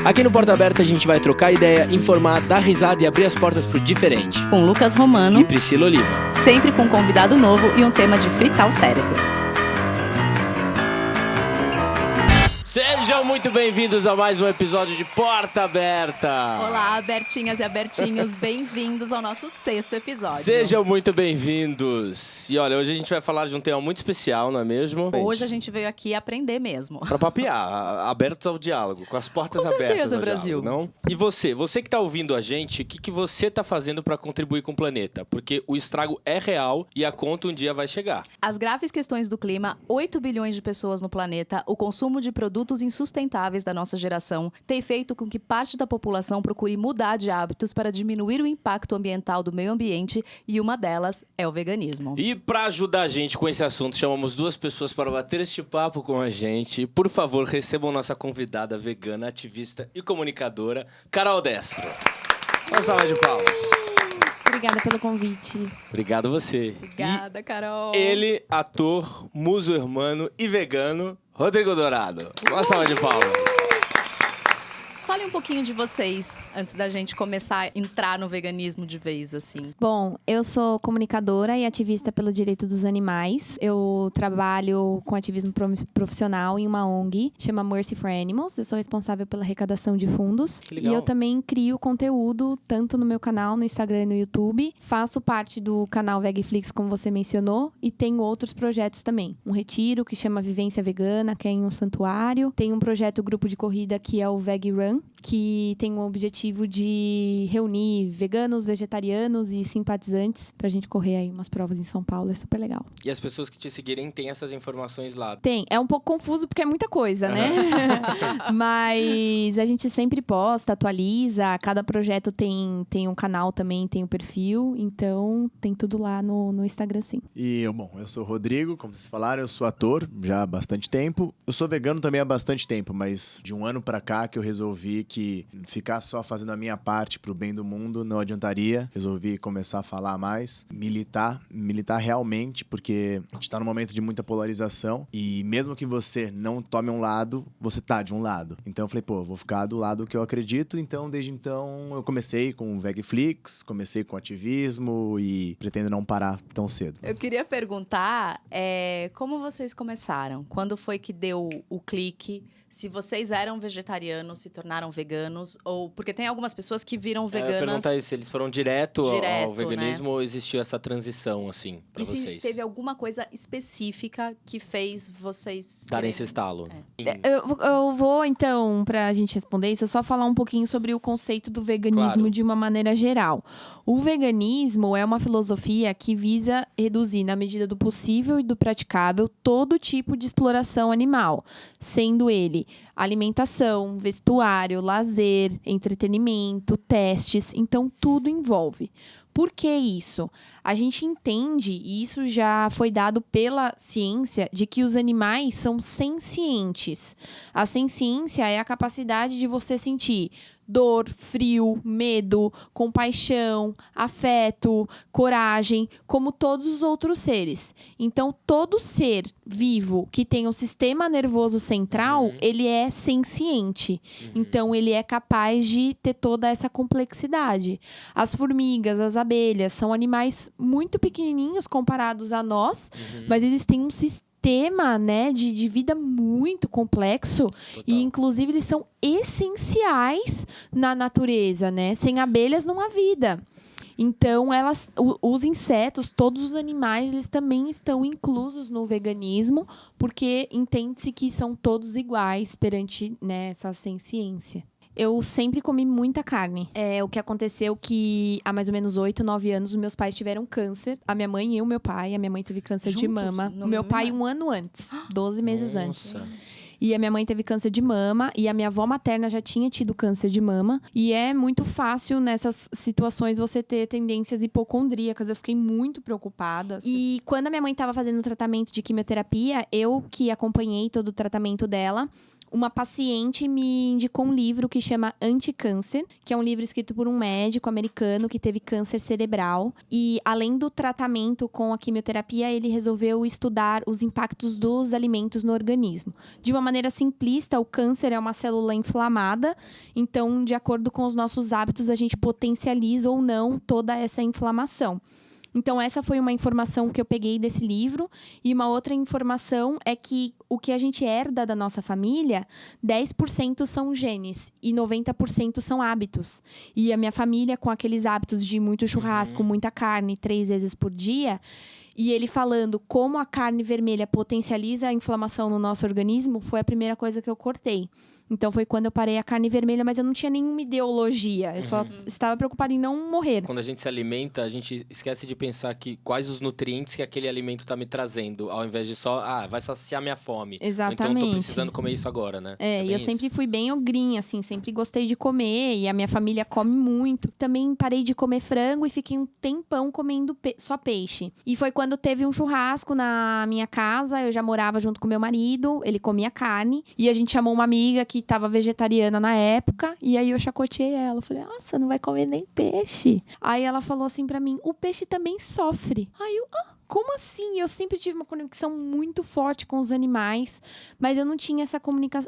Aqui no Porta Aberta a gente vai trocar ideia, informar, dar risada e abrir as portas pro diferente. Com Lucas Romano E Priscila Oliva. Sempre com um convidado novo e um tema de fritar o cérebro. Sejam muito bem-vindos a mais um episódio de Porta Aberta. Olá, abertinhas e abertinhos, bem-vindos ao nosso 6º episódio. Sejam muito bem-vindos. E olha, hoje a gente vai falar de um tema muito especial, não é mesmo? Hoje a gente veio aqui aprender mesmo. Pra papear, abertos ao diálogo, com as portas Com abertas certeza, ao Brasil. diálogo, não? E você que tá ouvindo a gente, o que você tá fazendo pra contribuir com o planeta? Porque o estrago é real e a conta um dia vai chegar. As graves questões do clima, 8 bilhões de pessoas no planeta, o consumo de produtos insustentáveis da nossa geração tem feito com que parte da população procure mudar de hábitos para diminuir o impacto ambiental do meio ambiente e uma delas é o veganismo. E para ajudar a gente com esse assunto, chamamos duas pessoas para bater este papo com a gente. Por favor, recebam nossa convidada vegana, ativista e comunicadora, Carol Destro. Uma salva de palmas. Obrigada pelo convite. Obrigado você. Obrigada, Carol. Ele, ator, muçulmano e vegano, Rodrigo Dourado. Uma salva de palmas. Fale um pouquinho de vocês, antes da gente começar a entrar no veganismo de vez, assim. Bom, eu sou comunicadora e ativista pelo direito dos animais. Eu trabalho com ativismo profissional em uma ONG, chama Mercy for Animals. Eu sou responsável pela arrecadação de fundos. Que legal. E eu também crio conteúdo, tanto no meu canal, no Instagram e no YouTube. Faço parte do canal Vegflix, como você mencionou, e tenho outros projetos também. Um retiro que chama Vivência Vegana, que é em um santuário. Tem um projeto grupo de corrida que é o Veg Run, que tem o objetivo de reunir veganos, vegetarianos e simpatizantes pra gente correr aí umas provas em São Paulo. É super legal. E as pessoas que te seguirem têm essas informações lá. Tem. É um pouco confuso porque é muita coisa, né? Mas a gente sempre posta, atualiza. Cada projeto tem um canal também, tem um perfil. Então, tem tudo lá no Instagram, sim. E, bom, eu sou o Rodrigo, como vocês falaram, eu sou ator já há bastante tempo. Eu sou vegano também há bastante tempo, mas de um ano pra cá que eu resolvi que ficar só fazendo a minha parte pro bem do mundo não adiantaria. Resolvi começar a falar mais, militar realmente, porque a gente tá num momento de muita polarização e mesmo que você não tome um lado, você tá de um lado. Então eu falei, vou ficar do lado que eu acredito. Então, desde então, eu comecei com o Vegflix, comecei com ativismo e pretendo não parar tão cedo. Eu queria perguntar como vocês começaram? Quando foi que deu o clique? Se vocês eram vegetarianos, se tornaram veganos, ou... Porque tem algumas pessoas que viram veganas... Eu ia perguntar isso, se eles foram direto ao veganismo, né? Ou existiu essa transição, assim, pra vocês? E se teve alguma coisa específica que fez vocês... Darem esse estalo. Eu vou, então, pra gente responder isso, eu só falar um pouquinho sobre o conceito do veganismo, Claro. De uma maneira geral. O veganismo é uma filosofia que visa reduzir, na medida do possível e do praticável, todo tipo de exploração animal, sendo ele alimentação, vestuário, lazer, entretenimento, testes. Então, tudo envolve. Por que isso? A gente entende, e isso já foi dado pela ciência, de que os animais são sencientes. A senciência é a capacidade de você sentir dor, frio, medo, compaixão, afeto, coragem, como todos os outros seres. Então, todo ser vivo que tem um sistema nervoso central, ele é senciente. Então, ele é capaz de ter toda essa complexidade. As formigas, as abelhas, são animais muito pequenininhos comparados a nós, mas eles têm um sistema, né, de vida muito complexo. Total. E, inclusive, eles são essenciais na natureza, né? Sem abelhas não há vida. Então, os insetos, todos os animais, eles também estão inclusos no veganismo, porque entende-se que são todos iguais perante, né, essa senciência. Eu sempre comi muita carne. O que aconteceu que há mais ou menos 8, 9 anos, os meus pais tiveram câncer. A minha mãe e o meu pai. A minha mãe teve câncer de Juntos? mama. No O meu mesmo pai ano? 1 ano antes. 12 meses antes. Nossa. E a minha mãe teve câncer de mama. E a minha avó materna já tinha tido câncer de mama. E é muito fácil nessas situações você ter tendências hipocondríacas. Eu fiquei muito preocupada. E quando a minha mãe estava fazendo o tratamento de quimioterapia, eu que acompanhei todo o tratamento dela, uma paciente me indicou um livro que chama Anticâncer, que é um livro escrito por um médico americano que teve câncer cerebral. E, além do tratamento com a quimioterapia, ele resolveu estudar os impactos dos alimentos no organismo. De uma maneira simplista, o câncer é uma célula inflamada. Então, de acordo com os nossos hábitos, a gente potencializa ou não toda essa inflamação. Então, essa foi uma informação que eu peguei desse livro. E uma outra informação é que o que a gente herda da nossa família, 10% são genes e 90% são hábitos. E a minha família, com aqueles hábitos de muito churrasco, muita carne, 3 vezes por dia... E ele falando como a carne vermelha potencializa a inflamação no nosso organismo, foi a primeira coisa que eu cortei. Então, foi quando eu parei a carne vermelha, mas eu não tinha nenhuma ideologia. Eu só estava preocupada em não morrer. Quando a gente se alimenta, a gente esquece de pensar quais os nutrientes que aquele alimento está me trazendo, ao invés de só, vai saciar minha fome. Exatamente. Ou então, tô precisando comer isso agora, né? E eu sempre fui bem ogrinha, assim, sempre gostei de comer. E a minha família come muito. Também parei de comer frango e fiquei um tempão comendo só peixe. E foi quando teve um churrasco na minha casa, eu já morava junto com meu marido, ele comia carne. E a gente chamou uma amiga que tava vegetariana na época, e aí eu chacoteei ela. Eu falei, nossa, não vai comer nem peixe. Aí ela falou assim pra mim, o peixe também sofre. Aí eu, como assim? Eu sempre tive uma conexão muito forte com os animais, mas eu não tinha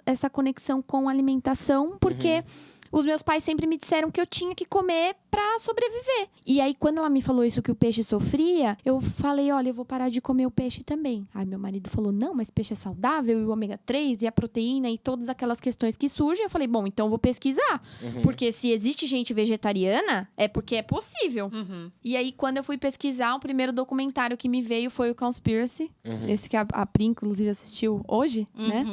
essa conexão com alimentação, porque... Os meus pais sempre me disseram que eu tinha que comer pra sobreviver. E aí, quando ela me falou isso, que o peixe sofria, eu falei, olha, eu vou parar de comer o peixe também. Aí meu marido falou, não, mas peixe é saudável, e o ômega 3, e a proteína, e todas aquelas questões que surgem. Eu falei, bom, então eu vou pesquisar. Porque se existe gente vegetariana, é porque é possível. E aí, quando eu fui pesquisar, o primeiro documentário que me veio foi o Conspiracy. Esse que a Pri, inclusive, assistiu hoje, né?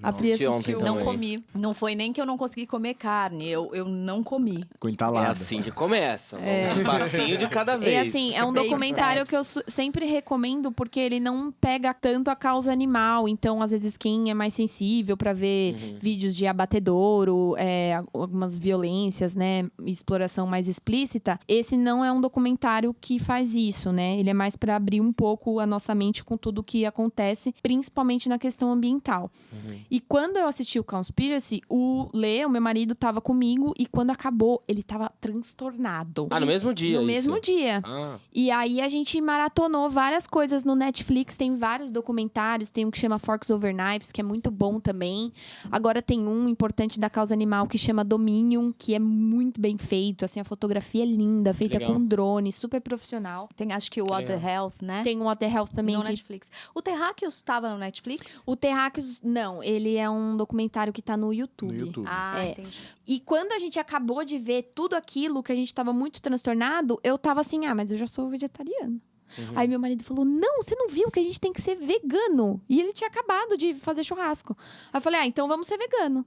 A Pri assistiu. Não comi. Não foi nem que eu não consegui comer carne. Eu não comi. Com entalada. É assim que começa. Um passinho de cada vez. E assim, é um documentário que eu sempre recomendo porque ele não pega tanto a causa animal. Então, às vezes, quem é mais sensível pra ver vídeos de abatedouro, algumas violências, né? Exploração mais explícita. Esse não é um documentário que faz isso, né? Ele é mais pra abrir um pouco a nossa mente com tudo que acontece, principalmente na questão ambiental. E quando eu assisti o Conspiracy, o Lê, o meu marido, tava comigo, e quando acabou, ele tava transtornado. No mesmo dia? No mesmo dia. E aí a gente maratonou várias coisas no Netflix, tem vários documentários, tem um que chama Forks Over Knives, que é muito bom também. Agora tem um importante da causa animal que chama Dominion, que é muito bem feito, assim, a fotografia é linda, feita com drone, super profissional. Tem, acho que o What the Health, né? Tem o What the Health também. No Netflix. O Terráqueos estava no Netflix? O Terráqueos, não, ele é um documentário que tá no YouTube. No YouTube. Entendi. E quando a gente acabou de ver tudo aquilo, que a gente tava muito transtornado, eu tava assim, mas eu já sou vegetariano. Aí meu marido falou, não, você não viu que a gente tem que ser vegano? E ele tinha acabado de fazer churrasco. Aí eu falei, então vamos ser vegano.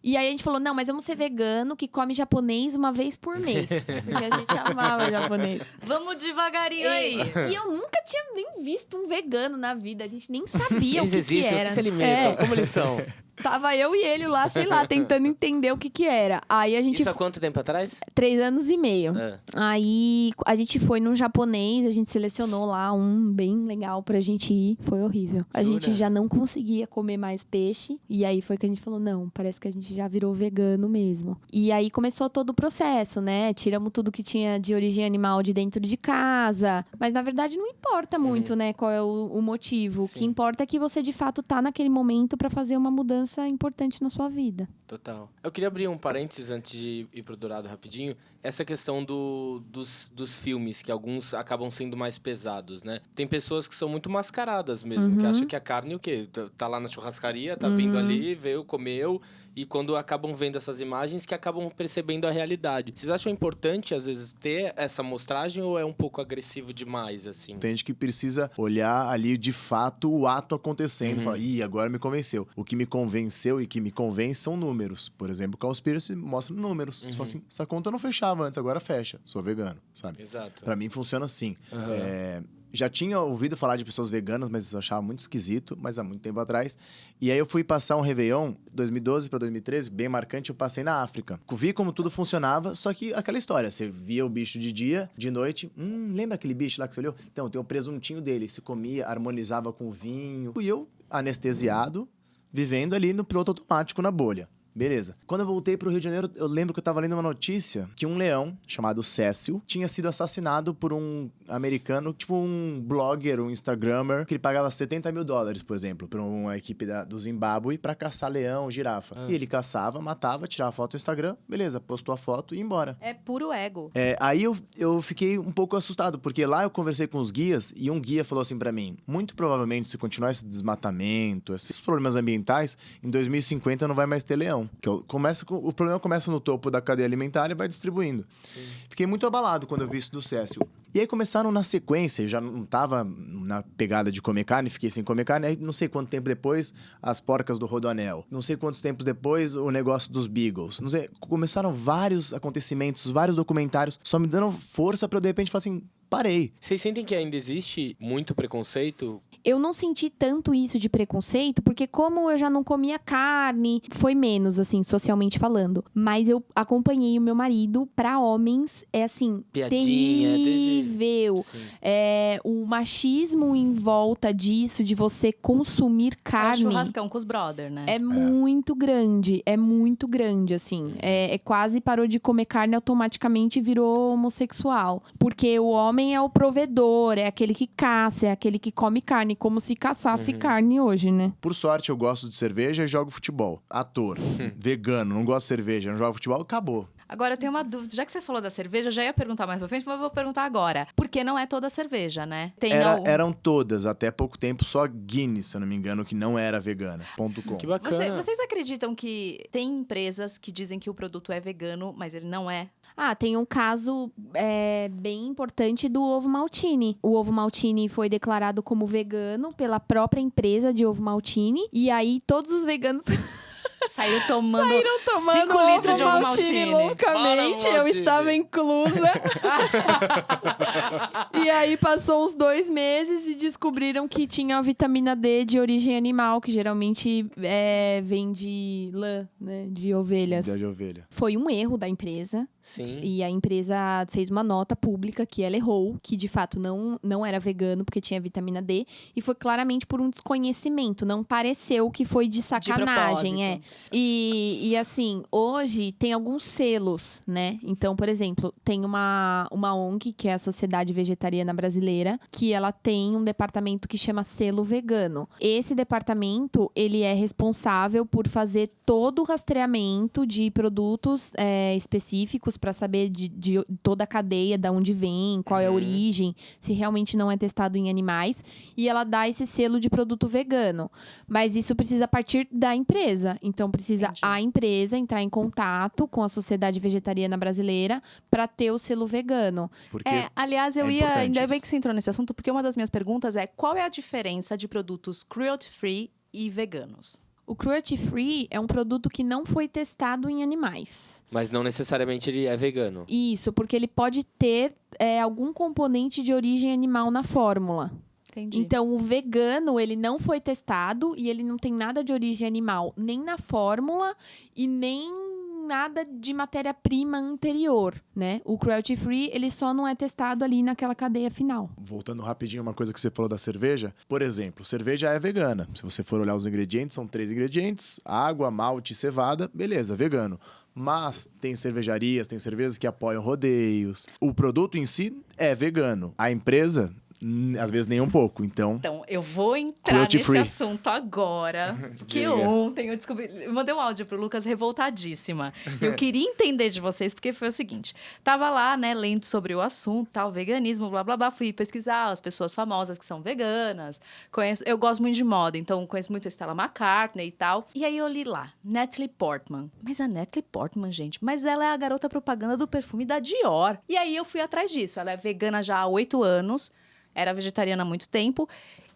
E aí a gente falou, não, mas vamos ser vegano, que come japonês uma vez por mês. Porque a gente amava japonês. Vamos devagarinho aí. E eu nunca tinha nem visto um vegano na vida. A gente nem sabia o que existem, era. o que se alimentam, como eles são? Tava eu e ele lá, sei lá, tentando entender o que era. Aí a gente... Isso há quanto tempo atrás? 3 anos e meio. Aí a gente foi num japonês, a gente selecionou lá um bem legal pra gente ir. Foi horrível. A gente já não conseguia comer mais peixe. E aí foi que a gente falou, não, parece que a gente já virou vegano mesmo. E aí começou todo o processo, né? Tiramos tudo que tinha de origem animal de dentro de casa. Mas na verdade não importa muito, né, qual é o motivo. Sim. O que importa é que você de fato tá naquele momento pra fazer uma mudança importante na sua vida. Total. Eu queria abrir um parênteses antes de ir pro Dourado rapidinho. Essa questão dos filmes, que alguns acabam sendo mais pesados, né? Tem pessoas que são muito mascaradas mesmo, que acham que a carne o quê? Tá lá na churrascaria, tá vindo ali, veio, comeu... E quando acabam vendo essas imagens, que acabam percebendo a realidade. Vocês acham importante, às vezes, ter essa mostragem ou é um pouco agressivo demais, assim? Tem gente que precisa olhar ali, de fato, o ato acontecendo. Falar, agora me convenceu. O que me convenceu e que me convence são números. Por exemplo, o Conspiracy mostra números. Você fala assim, essa conta não fechava antes, agora fecha. Sou vegano, sabe? Exato. Pra mim funciona assim. Já tinha ouvido falar de pessoas veganas, mas eu achava muito esquisito, mas há muito tempo atrás. E aí eu fui passar um Réveillon, 2012 para 2013, bem marcante, eu passei na África. Vi como tudo funcionava, só que aquela história, você via o bicho de dia, de noite, lembra aquele bicho lá que você olhou? Então, tem o presuntinho dele, se comia, harmonizava com o vinho. E eu, anestesiado, vivendo ali no piloto automático na bolha. Beleza. Quando eu voltei pro Rio de Janeiro, eu lembro que eu tava lendo uma notícia que um leão, chamado Cecil, tinha sido assassinado por um americano, tipo um blogger, um instagrammer, que ele pagava $70 mil, por exemplo, pra uma equipe do Zimbábue pra caçar leão, girafa. E ele caçava, matava, tirava foto no Instagram, beleza, postou a foto e ia embora. É puro ego. Aí eu fiquei um pouco assustado, porque lá eu conversei com os guias e um guia falou assim pra mim, muito provavelmente se continuar esse desmatamento, esses problemas ambientais, em 2050 não vai mais ter leão. O problema começa no topo da cadeia alimentar e vai distribuindo. Sim. Fiquei muito abalado quando eu vi isso do Cécio. E aí começaram na sequência, eu já não tava na pegada de comer carne, fiquei sem comer carne, aí não sei quanto tempo depois, as porcas do Rodoanel. Não sei quantos tempos depois, o negócio dos Beagles. Não sei, começaram vários acontecimentos, vários documentários, só me dando força pra eu, de repente, falar assim, parei. Vocês sentem que ainda existe muito preconceito? Eu não senti tanto isso de preconceito, porque como eu já não comia carne, foi menos, assim, socialmente falando. Mas eu acompanhei o meu marido, pra homens, é assim, Piadinha, terrível. O machismo em volta disso, de você consumir carne... É o churrascão com os brother, né? É muito grande, assim. Quase parou de comer carne, automaticamente virou homossexual. Porque o homem é o provedor, é aquele que caça, é aquele que come carne, como se caçasse carne hoje, né? Por sorte, eu gosto de cerveja e jogo futebol. Ator, vegano, não gosto de cerveja, não jogo futebol, acabou. Agora, eu tenho uma dúvida. Já que você falou da cerveja, eu já ia perguntar mais pra frente, mas eu vou perguntar agora. Porque não é toda cerveja, né? Eram todas, até pouco tempo, só Guinness, se eu não me engano, que não era vegana. .com. Que bacana. Vocês acreditam que tem empresas que dizem que o produto é vegano, mas ele não é? Tem um caso bem importante do ovo maltine. O ovo maltine foi declarado como vegano pela própria empresa de ovo maltine. E aí, todos os veganos... Saíram tomando 5 litros de ovo maltine. Loucamente, eu estava inclusa. E aí passou uns 2 meses e descobriram que tinha a vitamina D de origem animal, que geralmente vem de lã, né? De ovelhas. De ovelha. Foi um erro da empresa. Sim. E a empresa fez uma nota pública que ela errou, que de fato não era vegano, porque tinha vitamina D. E foi claramente por um desconhecimento. Não pareceu que foi de sacanagem. E assim, hoje tem alguns selos, né? Então, por exemplo, tem uma ONG, que é a Sociedade Vegetariana Brasileira, que ela tem um departamento que chama Selo Vegano. Esse departamento, ele é responsável por fazer todo o rastreamento de produtos específicos para saber de toda a cadeia, de onde vem, qual é a origem, se realmente não é testado em animais. E ela dá esse selo de produto vegano. Mas isso precisa partir da empresa. Então, precisa a empresa entrar em contato com a Sociedade Vegetariana Brasileira para ter o selo vegano. Porque aliás, ainda isso. bem que você entrou nesse assunto, porque uma das minhas perguntas é: qual é a diferença de produtos cruelty-free e veganos? O cruelty-free é um produto que não foi testado em animais. Mas não necessariamente ele é vegano. Isso, porque ele pode ter algum componente de origem animal na fórmula. Entendi. Então, o vegano, ele não foi testado e ele não tem nada de origem animal, nem na fórmula e nem nada de matéria-prima anterior, né? O cruelty-free, ele só não é testado ali naquela cadeia final. Voltando rapidinho uma coisa que você falou da cerveja. Por exemplo, cerveja é vegana. Se você for olhar os ingredientes, são 3 ingredientes: água, malte e cevada. Beleza, vegano. Mas tem cervejarias, tem cervejas que apoiam rodeios. O produto em si é vegano. A empresa... às vezes nem um pouco, então eu vou entrar nesse assunto agora, porque ontem eu descobri... Eu mandei um áudio pro Lucas revoltadíssima. Eu queria entender de vocês, porque foi o seguinte: tava lá, né, lendo sobre o assunto, tal, veganismo, blá, blá, blá. Fui pesquisar as pessoas famosas que são veganas. Eu gosto muito de moda, então conheço muito a Stella McCartney e tal. E aí eu li lá, Natalie Portman. Mas a Natalie Portman, gente, mas ela é a garota propaganda do perfume da Dior. E aí eu fui atrás disso. Ela é vegana já há 8 anos. Era vegetariana há muito tempo.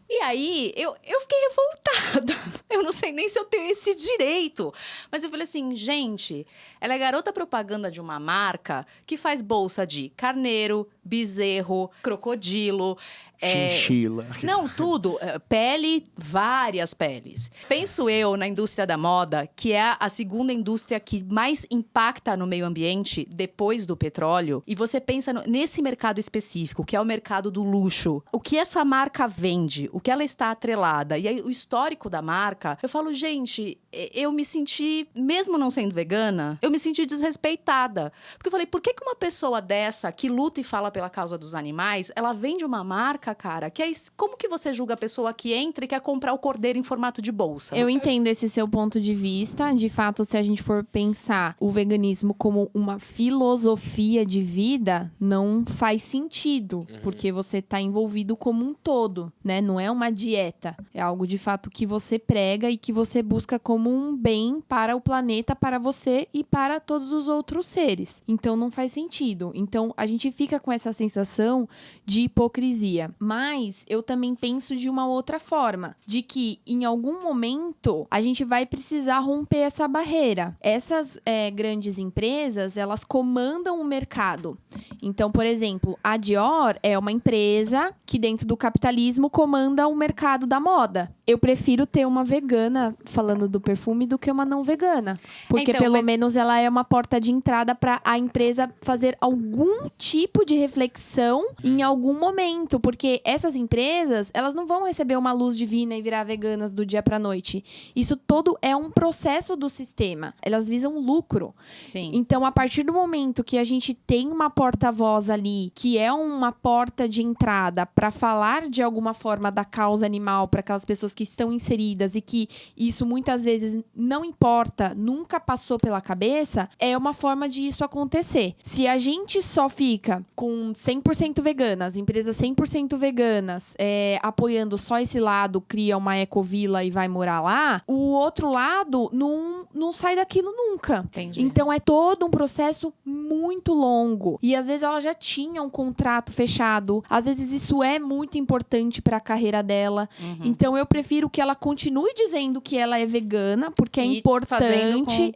E aí, eu fiquei revoltada. Eu não sei nem se eu tenho esse direito. Mas eu falei assim, gente, ela é garota propaganda de uma marca que faz bolsa de carneiro, bezerro, crocodilo. Chinchila. Não, tudo. Pele, várias peles. Penso eu na indústria da moda, que é a segunda indústria que mais impacta no meio ambiente depois do petróleo. E você pensa nesse mercado específico, que é o mercado do luxo. O que essa marca vende, o que ela está atrelada. E aí, o histórico da marca, eu falo, gente, eu me senti, mesmo não sendo vegana, eu me senti desrespeitada. Porque eu falei, por que uma pessoa dessa, que luta e fala pela causa dos animais, ela vende uma marca, cara, que é... Como que você julga a pessoa que entra e quer comprar o cordeiro em formato de bolsa? Eu entendo esse seu ponto de vista. De fato, se a gente for pensar o veganismo como uma filosofia de vida, não faz sentido. Porque você está envolvido como um todo, né? Não é uma dieta. É algo, de fato, que você prega e que você busca como um bem para o planeta, para você e para todos os outros seres. Então, não faz sentido. Então, a gente fica com essa sensação de hipocrisia. Mas eu também penso de uma outra forma, de que em algum momento a gente vai precisar romper essa barreira. Essas grandes empresas, elas comandam o mercado. Então, por exemplo, a Dior é uma empresa que dentro do capitalismo comanda o mercado da moda. Eu prefiro ter uma vegana falando do perfume do que uma não vegana. Porque pelo menos ela é uma porta de entrada para a empresa fazer algum tipo de reflexão em algum momento. Porque essas empresas, elas não vão receber uma luz divina e virar veganas do dia para noite. Isso todo é um processo do sistema. Elas visam lucro. Sim. Então, a partir do momento que a gente tem uma porta-voz ali, que é uma porta de entrada para falar de alguma forma da causa animal para aquelas pessoas que estão inseridas e que isso muitas vezes não importa, nunca passou pela cabeça, é uma forma de isso acontecer. Se a gente só fica com 100% veganas, empresas 100% veganas, apoiando só esse lado, cria uma ecovila e vai morar lá, o outro lado não sai daquilo nunca. Entendi. Então, é todo um processo muito longo. E, às vezes, ela já tinha um contrato fechado. Às vezes, isso é muito importante para a carreira dela. Então, eu prefiro que ela continue dizendo que ela é vegana, porque é importante.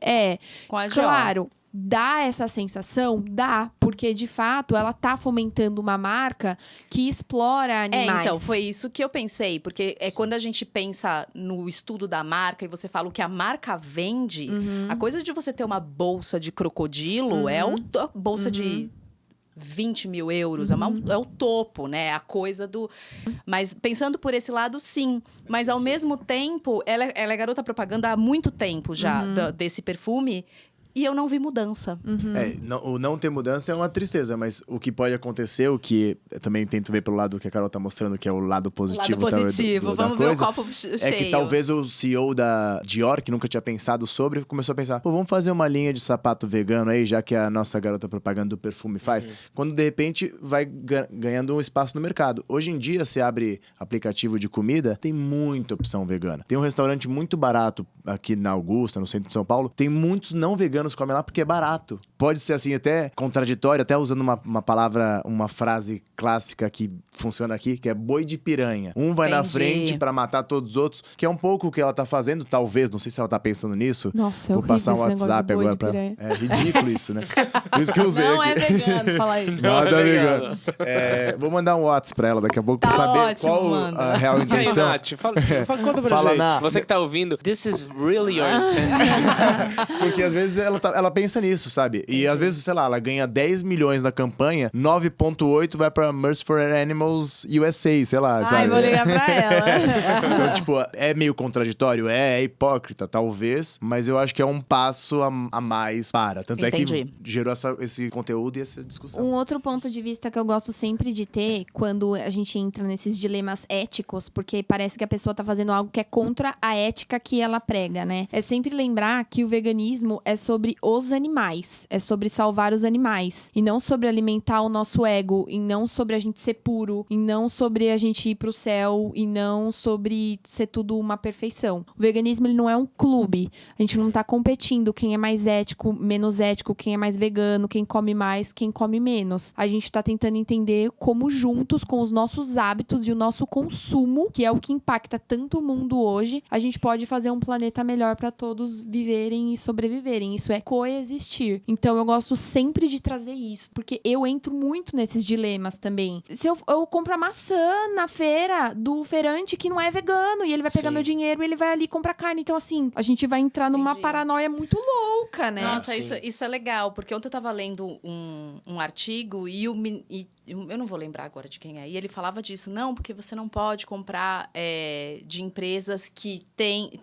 Com a Dior. Claro. Dá essa sensação? Dá, porque de fato ela tá fomentando uma marca que explora animais. Então, foi isso que eu pensei, porque quando a gente pensa no estudo da marca e você fala o que a marca vende, a coisa de você ter uma bolsa de crocodilo é a bolsa de 20 mil euros, é o topo, né? A coisa do... Mas pensando por esse lado, sim. Mas ao mesmo tempo, ela é garota propaganda há muito tempo já desse perfume. E eu não vi mudança. O não ter mudança é uma tristeza, mas o que pode acontecer, o que eu também tento ver pelo lado que a Carol tá mostrando, que é o lado positivo. Vamos ver o copo cheio. É que talvez o CEO da Dior, que nunca tinha pensado sobre, começou a pensar, vamos fazer uma linha de sapato vegano aí, já que a nossa garota propaganda do perfume faz. Quando, de repente, vai ganhando um espaço no mercado. Hoje em dia, você abre aplicativo de comida, tem muita opção vegana. Tem um restaurante muito barato aqui na Augusta, no centro de São Paulo. Tem muitos não veganos comem lá porque é barato. Pode ser assim até contraditório, até usando uma palavra, uma frase clássica que funciona aqui, que é boi de piranha. Um vai na frente pra matar todos os outros, que é um pouco o que ela tá fazendo, talvez, não sei se ela tá pensando nisso. Nossa, vou passar um WhatsApp agora pra... É ridículo isso, né? Por isso que eu usei não aqui. É vegano, fala aí. Não é vegano. Vou mandar um WhatsApp pra ela daqui a pouco pra saber ótimo, qual manda. a real intenção. Aí, Nath, conta pra Fala, gente. Nath. Você que tá ouvindo, this is really your intention. Porque às vezes ela pensa nisso, sabe? E às vezes, sei lá, ela ganha 10 milhões na campanha, 9,8 vai pra Mercy for Animals USA, sei lá, sabe? Vou ligar pra ela. Então, tipo, é meio contraditório, é hipócrita, talvez, mas eu acho que é um passo a mais para. Tanto Entendi. é que gerou esse conteúdo e essa discussão. Um outro ponto de vista que eu gosto sempre de ter quando a gente entra nesses dilemas éticos, porque parece que a pessoa tá fazendo algo que é contra a ética que ela prega, né? É sempre lembrar que o veganismo é sobre os animais, é sobre salvar os animais, e não sobre alimentar o nosso ego, e não sobre a gente ser puro, e não sobre a gente ir pro céu, e não sobre ser tudo uma perfeição. O veganismo, ele não é um clube. A gente não tá competindo quem é mais ético, menos ético, quem é mais vegano, quem come mais, quem come menos. A gente tá tentando entender como juntos, com os nossos hábitos e o nosso consumo, que é o que impacta tanto o mundo hoje, a gente pode fazer um planeta melhor para todos viverem e sobreviverem. Isso é coexistir. Então, Então, eu gosto sempre de trazer isso, porque eu entro muito nesses dilemas também. Se eu compro a maçã na feira do feirante que não é vegano, e ele vai pegar Sim. meu dinheiro e ele vai ali comprar carne. Então, assim, a gente vai entrar numa Entendi. paranoia muito louca, né? Nossa, Sim. isso é legal, porque ontem eu tava lendo um artigo e eu não vou lembrar agora de quem é. E ele falava disso. Não, porque você não pode comprar de empresas que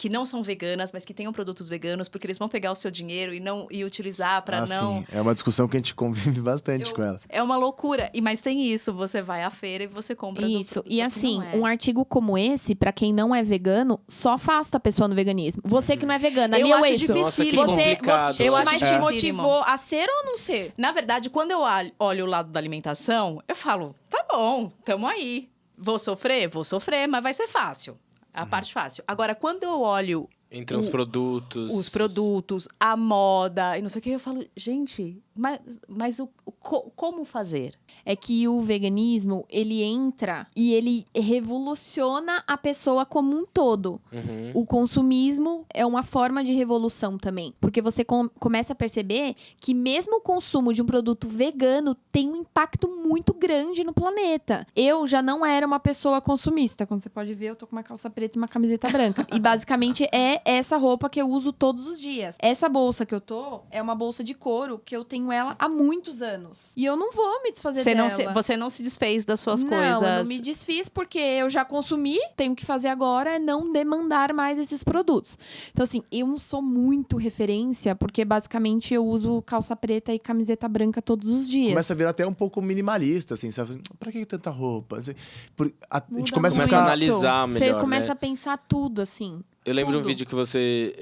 não são veganas, mas que tenham produtos veganos, porque eles vão pegar o seu dinheiro e utilizar para não... Sim. É uma discussão que a gente convive bastante com elas. É uma loucura. Mas tem isso, você vai à feira e você compra Isso. do E que assim, não é. um artigo como esse, pra quem não é vegano, só afasta a pessoa no veganismo. Você que não é vegana, Eu ali é o acho eixo. Nossa, que dificílimo. complicado. Você Eu acho mas te dificílimo. motivou a ser ou não ser? Na verdade, quando eu olho o lado da alimentação, eu falo, tá bom, tamo aí. Vou sofrer, mas vai ser fácil. A parte fácil. Agora, quando eu olho Entre os produtos. os produtos, a moda e não sei o que, eu falo, gente, mas como fazer? É que o veganismo, ele entra e ele revoluciona a pessoa como um todo. Uhum. O consumismo é uma forma de revolução também. Porque você começa a perceber que mesmo o consumo de um produto vegano tem um impacto muito grande no planeta. Eu já não era uma pessoa consumista. Como você pode ver, eu tô com uma calça preta e uma camiseta branca. E basicamente é essa roupa que eu uso todos os dias. Essa bolsa que eu tô é uma bolsa de couro que eu tenho ela há muitos anos. E eu não vou me desfazer dela. Você não se desfez das suas Não, coisas. eu não me desfiz porque eu já consumi, tenho que fazer agora é não demandar mais esses produtos. Então, assim, eu não sou muito referência, porque basicamente eu uso calça preta e camiseta branca todos os dias. Começa a virar até um pouco minimalista, assim. Sabe? Pra que tanta roupa? Não sei. A gente Muda começa a muito. ficar... analisar melhor, Você começa né? a pensar tudo, assim. Eu lembro de um Tudo. vídeo que você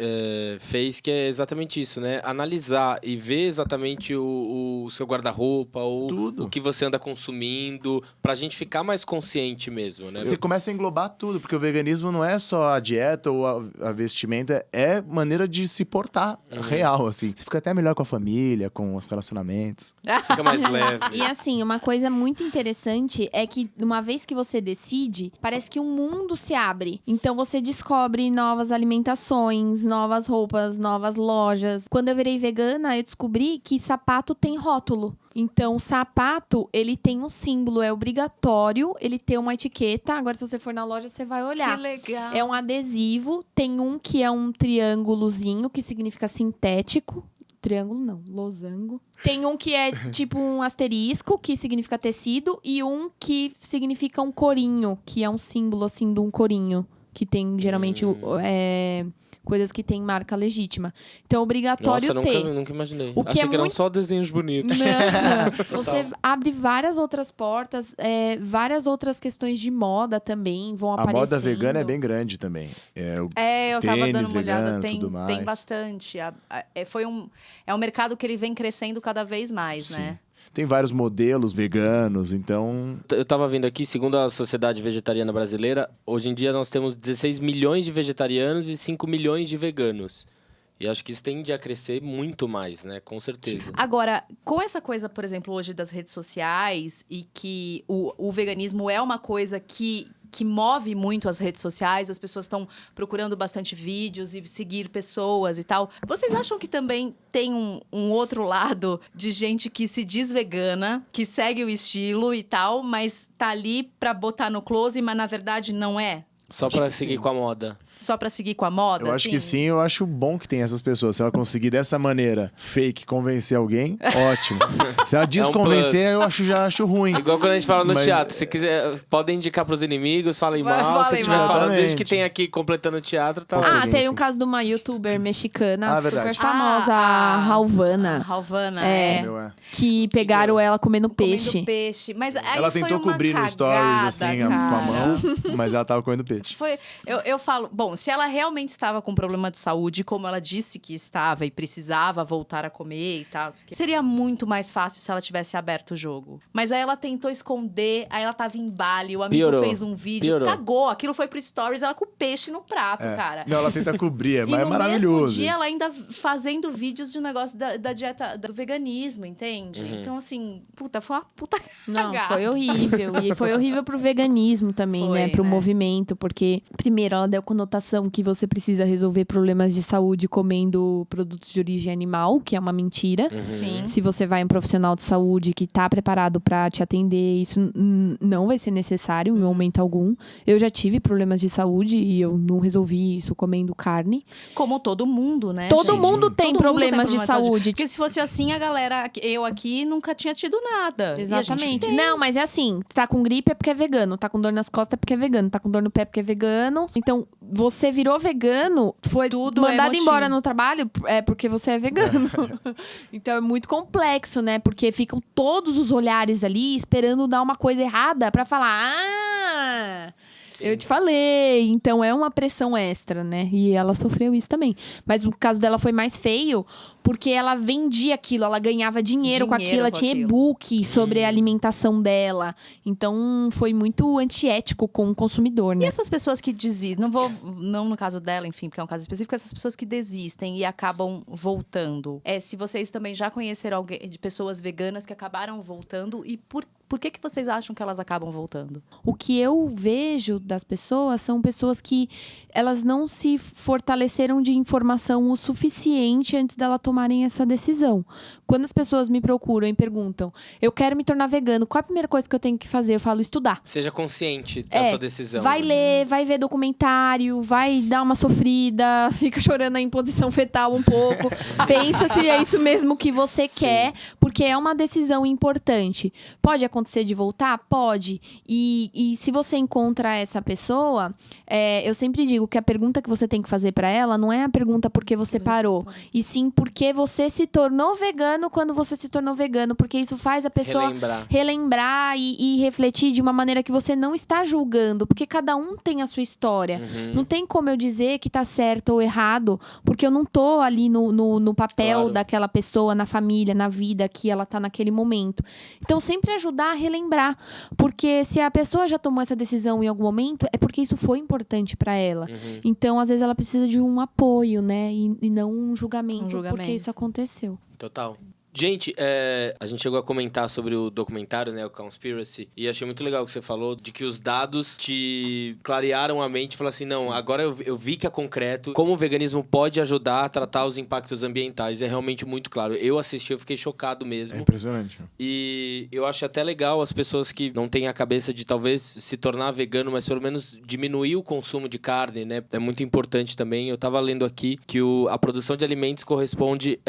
fez que é exatamente isso, né? Analisar e ver exatamente o seu guarda-roupa ou Tudo. o que você anda consumindo, pra gente ficar mais consciente mesmo, né? Você começa a englobar tudo, porque o veganismo não é só a dieta ou a vestimenta, é maneira de se portar real, assim. Você fica até melhor com a família, com os relacionamentos. Fica mais leve. E assim, uma coisa muito interessante é que uma vez que você decide, parece que um mundo se abre. Então você descobre novas alimentações, novas roupas, novas lojas. Quando eu virei vegana, eu descobri que sapato tem rótulo. Então, o sapato, ele tem um símbolo, é obrigatório ele ter uma etiqueta. Agora, se você for na loja, você vai olhar. Que legal. É um adesivo, tem um que é um triângulozinho, que significa sintético. Triângulo não, losango. Tem um que é tipo um asterisco, que significa tecido, e um que significa um corinho, que é um símbolo, assim, de um corinho. Que tem, geralmente, coisas que tem marca legítima. Então, é obrigatório Nossa, ter. nunca imaginei. O que Achei é que eram muito- só desenhos bonitos. Não. Você abre várias outras portas, várias outras questões de moda também vão A aparecendo. moda vegana é bem grande também. Eu tava Tênis dando uma olhada, vegano, tem tudo mais. tem bastante. É um mercado que ele vem crescendo cada vez mais, Sim. né? Tem vários modelos veganos, então... Eu tava vendo aqui, segundo a Sociedade Vegetariana Brasileira, hoje em dia nós temos 16 milhões de vegetarianos e 5 milhões de veganos. E acho que isso tende a crescer muito mais, né? Com certeza. Agora, com essa coisa, por exemplo, hoje das redes sociais e que o veganismo é uma coisa que move muito as redes sociais, as pessoas estão procurando bastante vídeos e seguir pessoas e tal. Vocês acham que também tem um outro lado de gente que se diz vegana, que segue o estilo e tal, mas tá ali pra botar no close, mas na verdade não é? Só Acho pra que seguir sim. com a moda. Só pra seguir com a moda? Eu acho que sim, eu acho bom que tem essas pessoas. Se ela conseguir dessa maneira fake convencer alguém, ótimo. Se ela desconvencer, eu já acho ruim. Igual quando a gente fala no Mas- teatro. Se quiser, podem indicar pros inimigos, falem Vai, mal. Se falem estiver mal. falando, desde Exatamente. que tem aqui completando o teatro, tá Outra lá. Ah, audiência. tem o caso de uma youtuber mexicana super verdade. famosa, a Ralvana. Ralvana, É. Meu, é. Que pegaram ela comendo Comendo peixe. peixe. Mas aí Ela foi tentou uma cobrir no cagada, stories, assim, com a cara. mão, mas ela tava comendo peixe. Eu falo, bom, se ela realmente estava com problema de saúde, como ela disse que estava e precisava voltar a comer e tal, não sei o quê, seria muito mais fácil se ela tivesse aberto o jogo. Mas aí ela tentou esconder, aí ela tava em Bali, o amigo Piorou. fez um vídeo, Piorou. cagou, aquilo foi pro stories, ela com peixe no prato, É. cara. Não, ela tenta cobrir, E mas é no maravilhoso. mesmo dia, isso. ela ainda fazendo vídeos de negócio da dieta, do veganismo, entende? Então, assim, puta, foi uma puta Não, cagada. foi horrível. E foi horrível pro veganismo também, Foi, né? Pro né? movimento, porque, primeiro, ela deu conotação sensação que você precisa resolver problemas de saúde comendo produtos de origem animal, que é uma mentira. Sim. Se você vai em um profissional de saúde que está preparado para te atender, isso não vai ser necessário em momento algum. Eu já tive problemas de saúde e eu não resolvi isso comendo carne. Como todo mundo, né? Todo gente? mundo tem Todo mundo problemas de saúde. Porque se fosse assim, a galera, eu aqui, nunca tinha tido nada. E a gente Exatamente. tem. Não, mas é assim, tá com gripe é porque é vegano, tá com dor nas costas é porque é vegano, tá com dor no pé é porque é vegano. Então, você virou vegano, foi Tudo mandado é embora motivo. no trabalho, é porque você é vegano. Então, é muito complexo, né? Porque ficam todos os olhares ali esperando dar uma coisa errada pra falar, eu te falei. Então, é uma pressão extra, né? E ela sofreu isso também. Mas o caso dela foi mais feio, porque ela vendia aquilo, ela ganhava dinheiro com aquilo, ela tinha e-book sobre a alimentação dela. Então, foi muito antiético com o consumidor, E né? essas pessoas que desistem, não no caso dela, enfim, porque é um caso específico, essas pessoas que desistem e acabam voltando. Se vocês também já conheceram alguém de pessoas veganas que acabaram voltando e por que vocês acham que elas acabam voltando? O que eu vejo das pessoas são pessoas que elas não se fortaleceram de informação o suficiente antes dela tomarem essa decisão. Quando as pessoas me procuram e perguntam, eu quero me tornar vegano, qual é a primeira coisa que eu tenho que fazer? Eu falo, estudar. Seja consciente da sua decisão. Vai ler, vai ver documentário, vai dar uma sofrida, fica chorando em posição fetal um pouco. Pensa se é isso mesmo que você quer, porque é uma decisão importante. Pode acontecer de voltar? Pode. E se você encontra essa pessoa, eu sempre digo que a pergunta que você tem que fazer pra ela não é a pergunta por que você parou, e sim por que você se tornou vegano quando você se tornou vegano, porque isso faz a pessoa relembrar e refletir de uma maneira que você não está julgando, porque cada um tem a sua história. Não tem como eu dizer que tá certo ou errado, porque eu não tô ali no papel daquela pessoa, na família, na vida que ela tá naquele momento. Então, sempre ajudar a relembrar, porque se a pessoa já tomou essa decisão em algum momento, é porque isso foi importante pra ela. Então, às vezes, ela precisa de um apoio, né? E não um julgamento, porque isso aconteceu. Total. Gente, a gente chegou a comentar sobre o documentário, né, o Cowspiracy, e achei muito legal o que você falou, de que os dados te clarearam a mente e falaram assim, não, agora eu vi que é concreto, como o veganismo pode ajudar a tratar os impactos ambientais, é realmente muito claro. Eu assisti, eu fiquei chocado mesmo. É impressionante. E eu acho até legal as pessoas que não têm a cabeça de talvez se tornar vegano, mas pelo menos diminuir o consumo de carne, né? É muito importante também. Eu tava lendo aqui que a produção de alimentos corresponde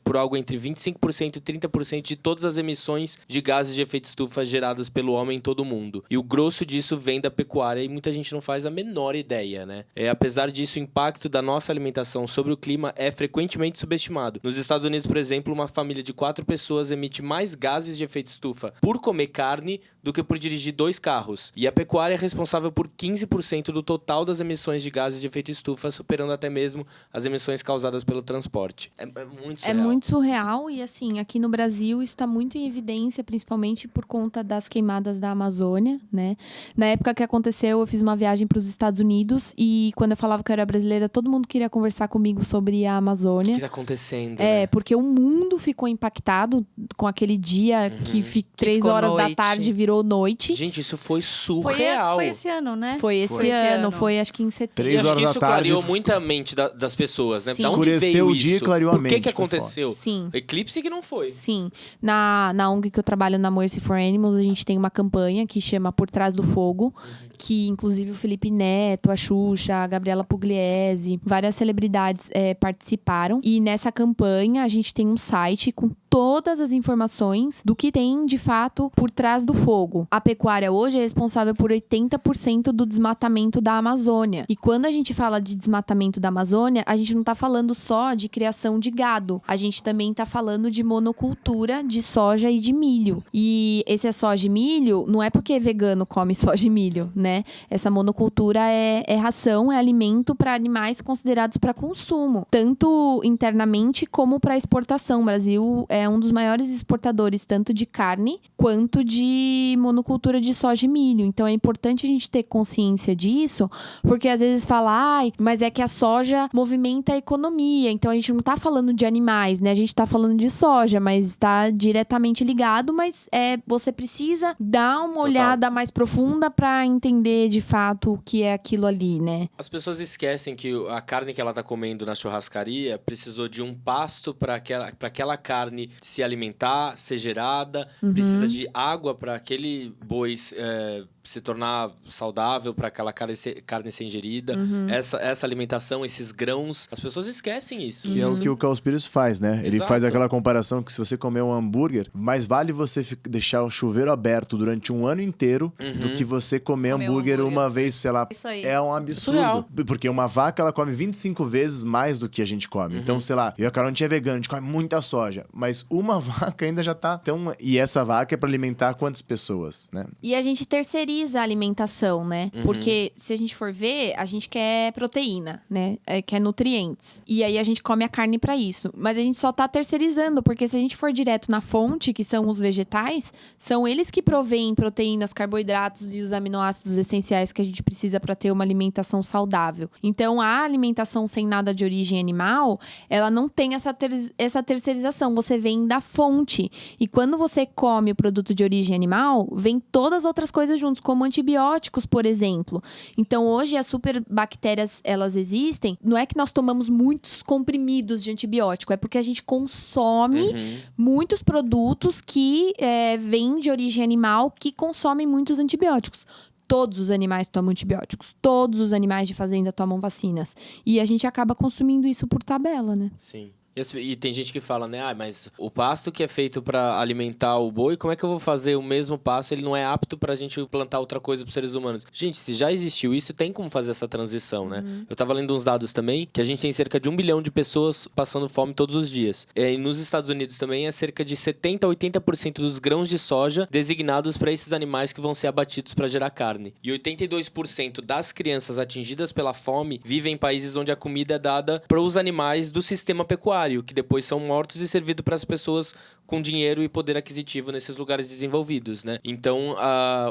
por algo entre 25% e 30% de todas as emissões de gases de efeito estufa geradas pelo homem em todo o mundo. E o grosso disso vem da pecuária e muita gente não faz a menor ideia, né? Apesar disso, o impacto da nossa alimentação sobre o clima é frequentemente subestimado. Nos Estados Unidos, por exemplo, uma família de 4 pessoas emite mais gases de efeito estufa por comer carne do que por dirigir 2 carros. E a pecuária é responsável por 15% do total das emissões de gases de efeito estufa, superando até mesmo as emissões causadas pelo transporte. É muito surreal. É muito surreal e, assim, aqui no Brasil isso está muito em evidência, principalmente por conta das queimadas da Amazônia, né? Na época que aconteceu, eu fiz uma viagem para os Estados Unidos e quando eu falava que eu era brasileira, todo mundo queria conversar comigo sobre a Amazônia. O que está acontecendo, né? Porque o mundo ficou impactado com aquele dia que 3 horas da tarde virou noite. Gente, isso foi surreal. Foi esse ano, né? Foi esse ano, foi acho que em setembro. 3 Eu acho horas que da isso tarde. clareou muita mente das pessoas, né? Sim. Da onde Escureceu veio o dia e isso? clareou a Por mente, que foi aconteceu? Sim. Eclipse que não foi. Sim. Na ONG que eu trabalho, na Mercy for Animals, a gente tem uma campanha que chama Por Trás do Fogo, que inclusive o Felipe Neto, a Xuxa, a Gabriela Pugliese, várias celebridades participaram. E nessa campanha a gente tem um site com todas as informações do que tem, de fato, por trás do fogo. A pecuária hoje é responsável por 80% do desmatamento da Amazônia. E quando a gente fala de desmatamento da Amazônia, a gente não está falando só de criação de gado. A gente também está falando de monocultura de soja e de milho. E esse soja e milho não é porque vegano come soja e milho, né? Essa monocultura é ração, é alimento para animais considerados para consumo, tanto internamente como para exportação. O Brasil é um dos maiores exportadores tanto de carne quanto de de monocultura de soja e milho. Então, é importante a gente ter consciência disso, porque às vezes fala, mas é que a soja movimenta a economia. Então, a gente não tá falando de animais, né? A gente tá falando de soja, mas tá diretamente ligado, mas você precisa dar uma olhada mais profunda para entender de fato o que é aquilo ali, né? As pessoas esquecem que a carne que ela tá comendo na churrascaria precisou de um pasto para aquela carne se alimentar, ser gerada, precisa de água para aquele boi se tornar saudável, para aquela carne ser ingerida. Essa alimentação, esses grãos, as pessoas esquecem isso. Que é o que o Carlos Pires faz, né? Ele Exato. faz aquela comparação que se você comer um hambúrguer, mais vale você deixar o chuveiro aberto durante um ano inteiro do que você comer hambúrguer uma vez, sei lá. Isso aí. É um absurdo. Porque uma vaca, ela come 25 vezes mais do que a gente come. Então, sei lá, eu e a Carol, a gente é vegano, a gente come muita soja. Mas uma vaca ainda já tá tão... E essa vaca é pra alimentar quantas pessoas, né? E a gente terceiriza a alimentação, né? Porque se a gente for ver, a gente quer proteína, né? Quer nutrientes. E aí a gente come a carne pra isso. Mas a gente só tá terceirizando, porque se a gente for direto na fonte, que são os vegetais, são eles que provêm proteínas, carboidratos e os aminoácidos essenciais que a gente precisa pra ter uma alimentação saudável. Então, a alimentação sem nada de origem animal, ela não tem essa terceirização. Você vem da fonte. E quando você come o produto de origem animal, vem todas as outras coisas juntos, como antibióticos, por exemplo. Então, hoje, as superbactérias, elas existem. Não é que nós tomamos muitos comprimidos de antibiótico, é porque a gente consome muitos produtos que vêm de origem animal, que consomem muitos antibióticos. Todos os animais tomam antibióticos. Todos os animais de fazenda tomam vacinas. E a gente acaba consumindo isso por tabela, né? Sim. E tem gente que fala, né? Mas o pasto que é feito para alimentar o boi, como é que eu vou fazer o mesmo pasto? Ele não é apto pra gente plantar outra coisa pros seres humanos. Gente, se já existiu isso, tem como fazer essa transição, né? Eu tava lendo uns dados também, que a gente tem cerca de 1 bilhão de pessoas passando fome todos os dias. E nos Estados Unidos também é cerca de 70% a 80% dos grãos de soja designados para esses animais que vão ser abatidos para gerar carne. E 82% das crianças atingidas pela fome vivem em países onde a comida é dada para os animais do sistema pecuário, que depois são mortos e servidos para as pessoas com dinheiro e poder aquisitivo nesses lugares desenvolvidos, né? Então,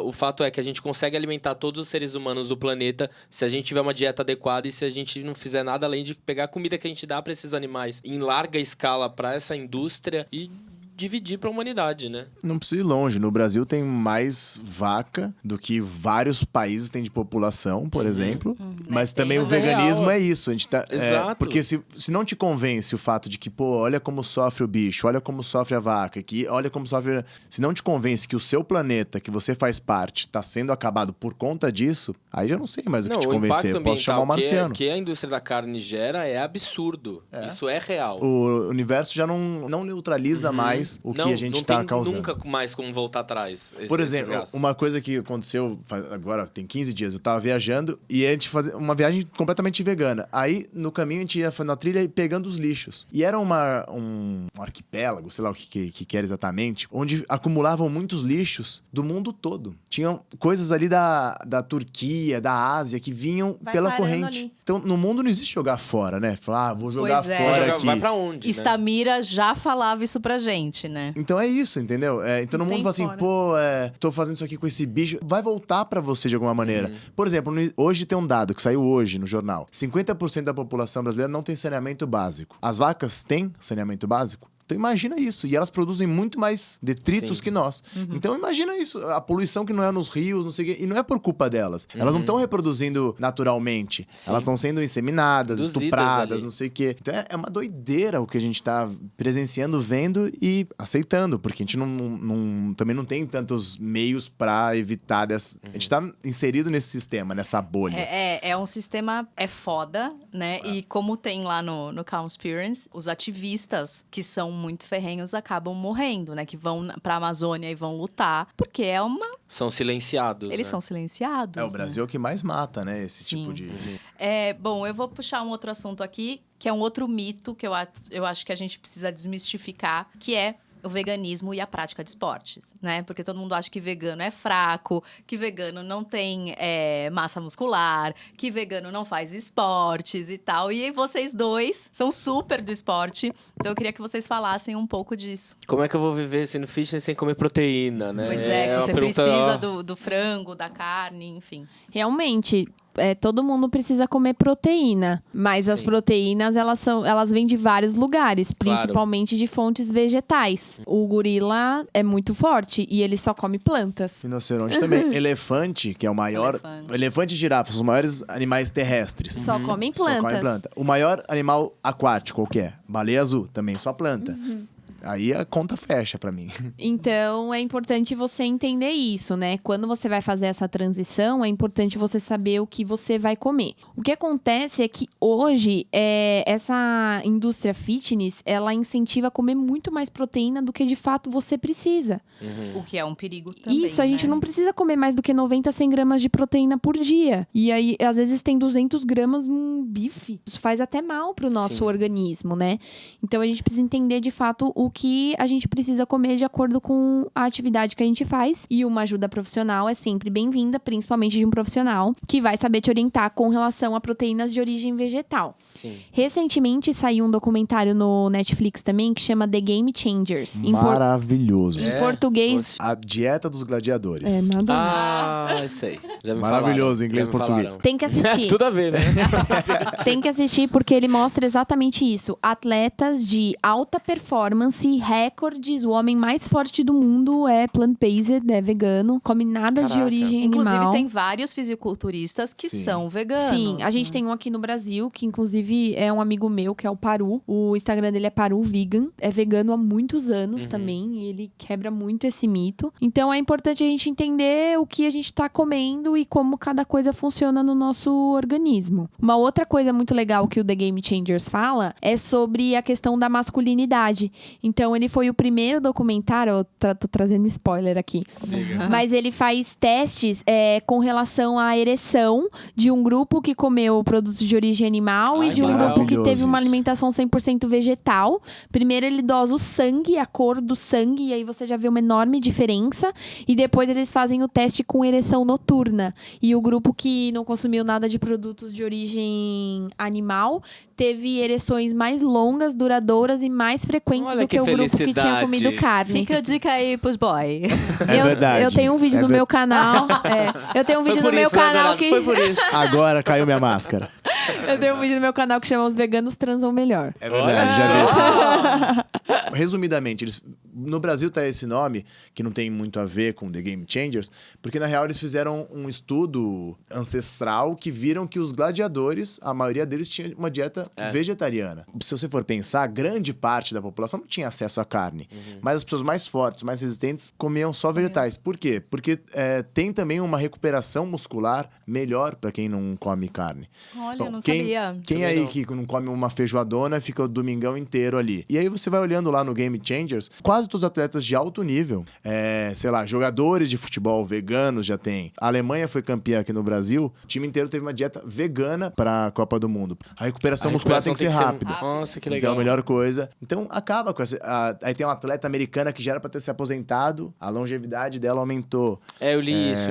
o fato é que a gente consegue alimentar todos os seres humanos do planeta se a gente tiver uma dieta adequada e se a gente não fizer nada além de pegar a comida que a gente dá para esses animais em larga escala para essa indústria e dividir para a humanidade, né? Não precisa ir longe. No Brasil tem mais vaca do que vários países têm de população, por exemplo. Mas também o veganismo é isso. A gente tá, Exato. Porque se não te convence o fato de que, olha como sofre o bicho, olha como sofre a vaca, olha como sofre... Se não te convence que o seu planeta, que você faz parte, tá sendo acabado por conta disso, aí já não sei mais o que te convencer. Eu posso chamar o marciano. Que a indústria da carne gera é absurdo. Isso é real. O universo já não neutraliza mais o que a gente está causando. Nunca mais como voltar atrás. Por exemplo, uma coisa que aconteceu agora, tem 15 dias, eu tava viajando e a gente fazia uma viagem completamente vegana. Aí, no caminho, a gente ia na trilha e pegando os lixos. E era um arquipélago, sei lá o que era exatamente, onde acumulavam muitos lixos do mundo todo. Tinham coisas ali da Turquia, da Ásia, que vinham pela corrente. Ali. Então, no mundo não existe jogar fora, né? Falar, vou jogar fora aqui. Vai pra onde, Istamira já falava isso pra gente, né? Então é isso, entendeu? Então no mundo fala assim, tô fazendo isso aqui com esse bicho. Vai voltar pra você de alguma maneira. Por exemplo, hoje tem um dado que saiu hoje no jornal. 50% da população brasileira não tem saneamento básico. As vacas têm saneamento básico? Então imagina isso. E elas produzem muito mais detritos que nós. Então imagina isso. A poluição que não é nos rios, não sei o quê. E não é por culpa delas. Elas não estão reproduzindo naturalmente. Sim. Elas estão sendo inseminadas, estupradas, não sei o quê. Então é uma doideira o que a gente tá presenciando, vendo e aceitando. Porque a gente também não tem tantos meios pra evitar dessa... A gente tá inserido nesse sistema, nessa bolha. É um sistema... É foda, né? E como tem lá no Cowspiracy, os ativistas que são muito ferrenhos acabam morrendo, né? Que vão pra Amazônia e vão lutar, porque é uma... São silenciados. Eles são silenciados. O Brasil é o que mais mata, né? Esse tipo de... Bom, eu vou puxar um outro assunto aqui, que é um outro mito que eu acho que a gente precisa desmistificar, que é o veganismo e a prática de esportes, né? Porque todo mundo acha que vegano é fraco, que vegano não tem massa muscular, que vegano não faz esportes e tal. E vocês dois são super do esporte, então eu queria que vocês falassem um pouco disso. Como é que eu vou viver sendo fitness sem comer proteína, né? Pois é, que uma você pergunta, precisa ó, do frango, da carne, enfim. Realmente, todo mundo precisa comer proteína, mas as Sim. proteínas elas vêm de vários lugares, Claro. principalmente de fontes vegetais. O gorila é muito forte e ele só come plantas. Rinoceronte também. Elefante, que é o maior... Elefante e girafa são os maiores animais terrestres. Só comem Só plantas. comem planta. O maior animal aquático, qual que é? Baleia azul, também só planta. Aí a conta fecha pra mim. Então, é importante você entender isso, né? Quando você vai fazer essa transição, é importante você saber o que você vai comer. O que acontece é que hoje, essa indústria fitness, ela incentiva a comer muito mais proteína do que de fato você precisa. O que é um perigo também, Isso, a gente né? não precisa comer mais do que 90, 100 gramas de proteína por dia. E aí, às vezes, tem 200 gramas num bife. Isso faz até mal pro nosso Sim. organismo, né? Então, a gente precisa entender, de fato, o que a gente precisa comer de acordo com a atividade que a gente faz. E uma ajuda profissional é sempre bem-vinda, principalmente de um profissional que vai saber te orientar com relação a proteínas de origem vegetal. Sim. Recentemente, saiu um documentário no Netflix também que chama The Game Changers. Maravilhoso. Em português... A dieta dos gladiadores. nada Ah, isso aí. Já me Maravilhoso, falaram, inglês já me e português. falaram. Tem que assistir. Tudo a ver, né? Tem que assistir porque ele mostra exatamente isso. Atletas de alta performance, recordes. O homem mais forte do mundo é plant-based, é vegano. Come nada de Caraca. origem Inclusive, animal. tem vários fisiculturistas que Sim. são veganos. Sim, a gente tem um aqui no Brasil, que inclusive é um amigo meu, que é o Paru. O Instagram dele é Paru Vegan. É vegano há muitos anos também. E ele quebra muito esse mito. Então é importante a gente entender o que a gente tá comendo e como cada coisa funciona no nosso organismo. Uma outra coisa muito legal que o The Game Changers fala é sobre a questão da masculinidade. Então ele foi o primeiro documentário, eu tô trazendo spoiler aqui. Mas ele faz testes com relação à ereção de um grupo que comeu produtos de origem animal Ai, e de um legal. grupo que teve uma Maravilhoso alimentação 100% vegetal. Primeiro ele dosa o sangue, a cor do sangue, e aí você já vê uma enorme diferença. E depois eles fazem o teste com ereção noturna. E o grupo que não consumiu nada de produtos de origem animal teve ereções mais longas, duradouras e mais frequentes Olha do que que o grupo que tinha felicidade. comido carne. Fica a dica aí pros boy. É verdade. Eu tenho um vídeo É no ver- meu canal. Eu tenho um vídeo Foi por no meu isso, né, canal Donato? que. Foi por isso. Agora caiu minha máscara. Eu tenho um vídeo no meu canal que chama Os Veganos Transam Melhor. É verdade, Olha já vi só. esse. Resumidamente, no Brasil tá esse nome, que não tem muito a ver com The Game Changers, porque na real eles fizeram um estudo ancestral que viram que os gladiadores, a maioria deles tinha uma dieta vegetariana. Se você for pensar, grande parte da população não tinha acesso à carne, mas as pessoas mais fortes, mais resistentes, comiam só vegetais. Por quê? Porque tem também uma recuperação muscular melhor para quem não come carne. Olha, eu não quem, sabia. Quem Também aí não. que não come uma feijoadona fica o domingão inteiro ali. E aí você vai olhando lá no Game Changers, quase todos os atletas de alto nível, sei lá, jogadores de futebol veganos já tem. A Alemanha foi campeã aqui no Brasil, o time inteiro teve uma dieta vegana pra Copa do Mundo. A recuperação muscular tem que ser rápida. Nossa, que Então, legal. a melhor coisa. Então, acaba com essa... aí tem uma atleta americana que já era pra ter se aposentado, a longevidade dela aumentou. Eu li isso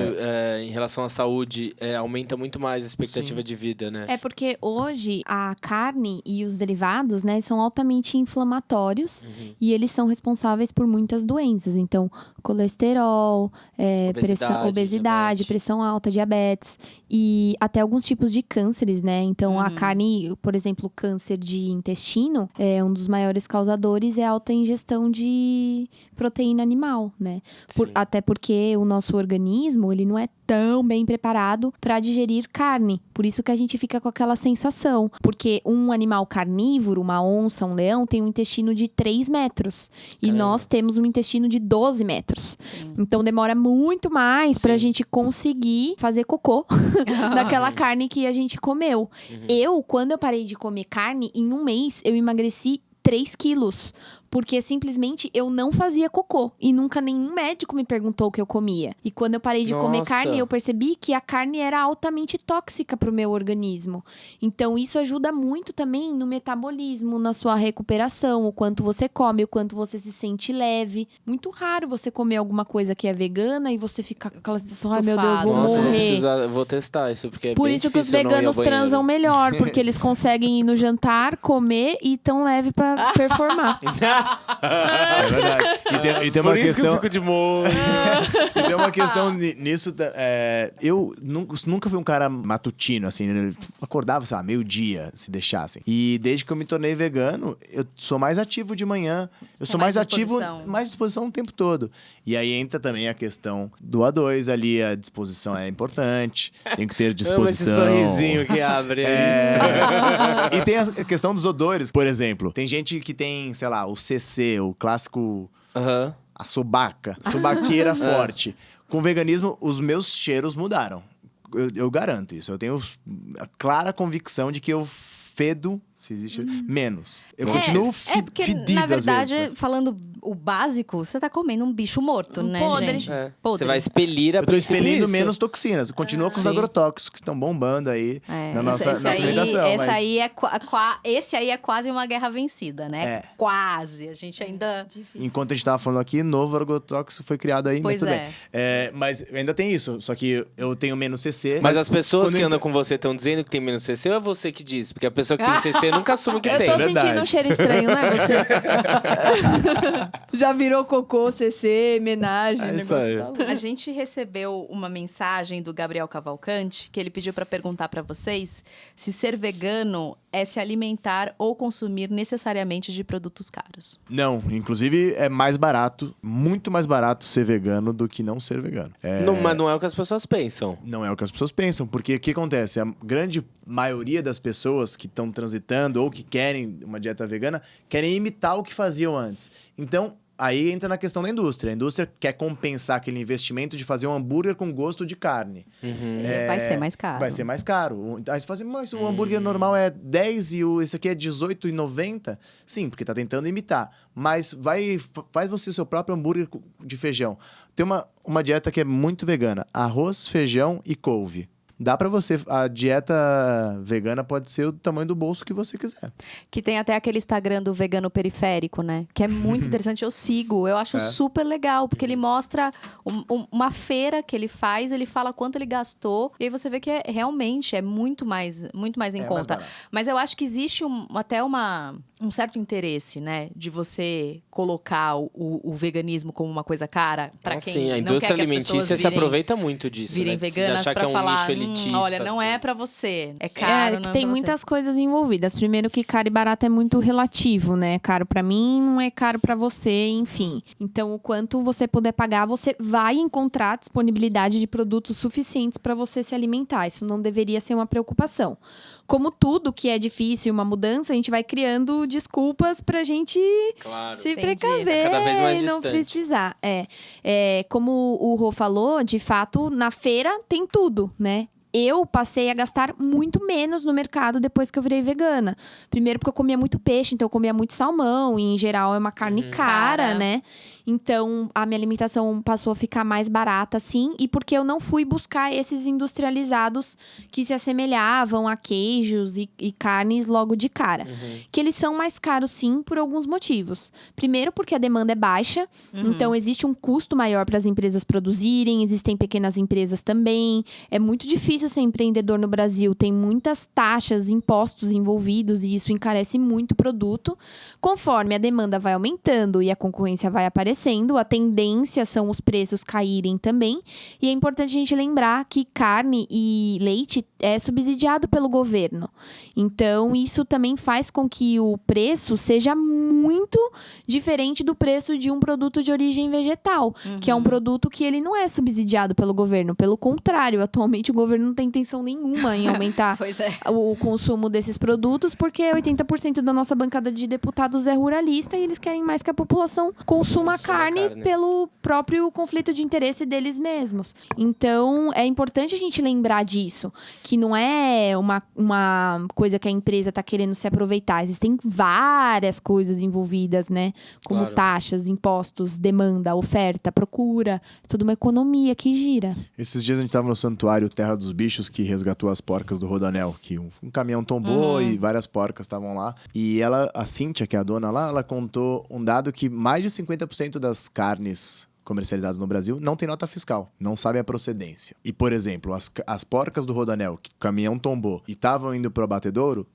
em relação à saúde, aumenta muito mais a expectativa de vida, né? É porque hoje a carne e os derivados, né, são altamente inflamatórios e eles são responsáveis por muitas doenças. Então, colesterol, obesidade, diabetes. pressão alta, diabetes e até alguns tipos de cânceres, né? Então, a carne, por exemplo, o câncer de intestino, um dos maiores causadores é a alta ingestão de proteína animal, né? Sim. Até porque o nosso organismo, ele não é tão bem preparado para digerir carne. Por isso que a gente fica com aquela sensação. Porque um animal carnívoro, uma onça, um leão, tem um intestino de 3 metros. E Caramba. nós temos um intestino de 12 metros. Sim. Então demora muito mais pra Sim. gente conseguir fazer cocô daquela carne que a gente comeu. Quando eu parei de comer carne, em um mês eu emagreci 3 quilos. porque simplesmente eu não fazia cocô. E nunca nenhum médico me perguntou o que eu comia. E quando eu parei de comer Nossa. carne, eu percebi que a carne era altamente tóxica pro meu organismo. Então, isso ajuda muito também no metabolismo, na sua recuperação, o quanto você come, o quanto você se sente leve. Muito raro você comer alguma coisa que é vegana e você fica com aquela sensação, ai meu Deus, vou Nossa, morrer. eu vou testar isso, porque é Por bem isso que os difícil eu não ir ao veganos banheiro. transam melhor, porque eles conseguem ir no jantar, comer e tão leve pra performar. É verdade. E tem uma Por isso que eu questão... fico de molho. E tem uma questão nisso. Eu nunca fui um cara matutino, assim. Eu acordava, sei lá, meio-dia, se deixassem. E desde que eu me tornei vegano, eu sou mais ativo de manhã. Eu sou mais ativo, mais disposição o tempo todo. E aí entra também a questão do A2 ali. A disposição é importante. Tem que ter disposição. Amo esse sorrisinho que abre. E tem a questão dos odores, por exemplo. Tem gente que tem, sei lá, o CC, o clássico... Aham. A subaqueira forte. Com o veganismo, os meus cheiros mudaram. Eu garanto isso. Eu tenho a clara convicção de que eu fedo, se existe, menos. Eu continuo porque, fedido na às verdade, vezes. falando o básico, você tá comendo um bicho morto, né, podre. gente? É. Podre. Você vai expelir a Eu tô princípio expelindo isso. menos toxinas. Continua com os Sim. agrotóxicos que estão bombando aí na nossa alimentação. Esse aí é quase uma guerra vencida, né? É. Quase. A gente ainda... Enquanto a gente tava falando aqui, novo agrotóxico foi criado aí, Pois mas tudo é. bem. Mas ainda tem isso, só que eu tenho menos CC. Mas as pessoas quando que andam com você estão dizendo que tem menos CC ou é você que diz? Porque a pessoa que tem CC nunca assume que Eu tem. tô verdade. sentindo um cheiro estranho, não é você? Já virou cocô, CC, homenagem, É o isso negócio aí. tá louco. A gente recebeu uma mensagem do Gabriel Cavalcante, que ele pediu para perguntar para vocês se ser vegano é se alimentar ou consumir necessariamente de produtos caros. Não, inclusive é mais barato, muito mais barato ser vegano do que não ser vegano. Mas não é o que as pessoas pensam. Não é o que as pessoas pensam, porque o que acontece? A grande maioria das pessoas que estão transitando ou que querem uma dieta vegana querem imitar o que faziam antes. Então, aí entra na questão da indústria. A indústria quer compensar aquele investimento de fazer um hambúrguer com gosto de carne. Vai ser mais caro. Vai ser mais caro. Aí você fala assim, mas o hambúrguer normal é 10 e esse aqui é 18,90? Sim, porque tá tentando imitar. Mas faz você o seu próprio hambúrguer de feijão. Tem uma dieta que é muito vegana. Arroz, feijão e couve. Dá pra você... A dieta vegana pode ser o tamanho do bolso que você quiser. Que tem até aquele Instagram do vegano periférico, né? Que é muito interessante, eu sigo. Eu acho super legal, porque ele mostra uma feira que ele faz, ele fala quanto ele gastou, e aí você vê que realmente é muito mais em conta. barato. Mas eu acho que existe até um certo interesse, né? De você colocar o veganismo como uma coisa cara, pra quem Sim, a não indústria quer que as pessoas alimentícia se aproveita muito disso, virem né? De veganas achar pra que é um falar, nicho elitista. olha, não assim. é pra você, é caro, não que é tem pra você. muitas coisas envolvidas. Primeiro que caro e barato é muito relativo, né? Caro pra mim, não é caro pra você, enfim. Então, o quanto você puder pagar, você vai encontrar disponibilidade de produtos suficientes pra você se alimentar. Isso não deveria ser uma preocupação. Como tudo que é difícil, uma mudança, a gente vai criando desculpas pra gente Claro. se Entendi. precaver É cada vez mais e não distante. precisar. Como o Rô falou, de fato, na feira tem tudo, né? Eu passei a gastar muito menos no mercado depois que eu virei vegana. Primeiro porque eu comia muito peixe, então eu comia muito salmão. E, em geral, é uma carne cara, né? Então, a minha alimentação passou a ficar mais barata, assim. E porque eu não fui buscar esses industrializados que se assemelhavam a queijos e carnes logo de cara. Que eles são mais caros, sim, por alguns motivos. Primeiro porque a demanda é baixa. Então, existe um custo maior para as empresas produzirem. Existem pequenas empresas também. É muito difícil ser empreendedor no Brasil. Tem muitas taxas, impostos envolvidos. E isso encarece muito o produto. Conforme a demanda vai aumentando e a concorrência vai aparecendo, a tendência são os preços caírem também. E é importante a gente lembrar que carne e leite é subsidiado pelo governo. Então, isso também faz com que o preço seja muito diferente do preço de um produto de origem vegetal, que é um produto que ele não é subsidiado pelo governo. Pelo contrário, atualmente o governo não tem intenção nenhuma em aumentar Pois é. o consumo desses produtos, porque 80% da nossa bancada de deputados é ruralista e eles querem mais que a população consuma carne pelo próprio conflito de interesse deles mesmos. Então, é importante a gente lembrar disso, que não é uma coisa que a empresa está querendo se aproveitar. Existem várias coisas envolvidas, né? Como taxas, impostos, demanda, oferta, procura. É tudo uma economia que gira. Esses dias a gente estava no santuário Terra dos Bichos, que resgatou as porcas do Rodoanel, que um caminhão tombou e várias porcas estavam lá. E a Cíntia, que é a dona lá, ela contou um dado que mais de 50% das carnes comercializadas no Brasil não tem nota fiscal, não sabem a procedência. E, por exemplo, as porcas do Rodoanel, que o caminhão tombou e estavam indo pro abatedouro,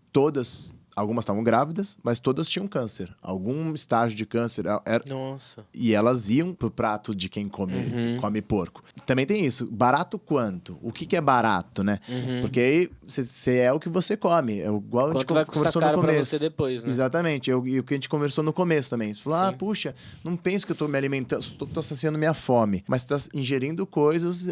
algumas estavam grávidas, mas todas tinham câncer. Algum estágio de câncer. Nossa. E elas iam pro prato de quem come porco. Também tem isso. Barato quanto? O que é barato, né? Porque aí você é o que você come. É igual Quanto a gente vai custar conversou caro no pra começo. você depois, né? Exatamente. E o que a gente conversou no começo também. Você falou, puxa, não penso que eu tô me alimentando, tô saciando minha fome. Mas você tá ingerindo coisas...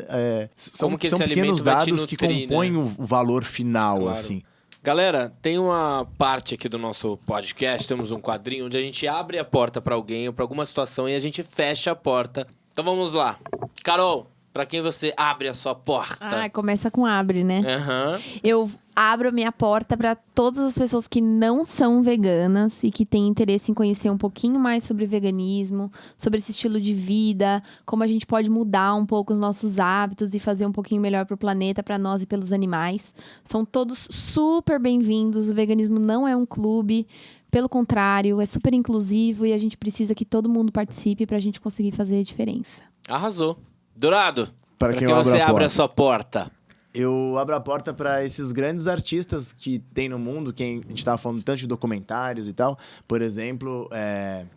são pequenos dados que compõem, né, o valor final, assim. Galera, tem uma parte aqui do nosso podcast, temos um quadrinho onde a gente abre a porta pra alguém ou pra alguma situação e a gente fecha a porta. Então vamos lá. Carol, pra quem você abre a sua porta? Começa com abre, né? Uhum. Eu abro a minha porta para todas as pessoas que não são veganas e que têm interesse em conhecer um pouquinho mais sobre veganismo, sobre esse estilo de vida, como a gente pode mudar um pouco os nossos hábitos e fazer um pouquinho melhor para o planeta, para nós e pelos animais. São todos super bem-vindos. O veganismo não é um clube. Pelo contrário, é super inclusivo e a gente precisa que todo mundo participe para a gente conseguir fazer a diferença. Arrasou. Dourado, Para quem você abre a sua porta? Eu abro a porta para esses grandes artistas que tem no mundo, que a gente estava falando tanto de documentários e tal. Por exemplo,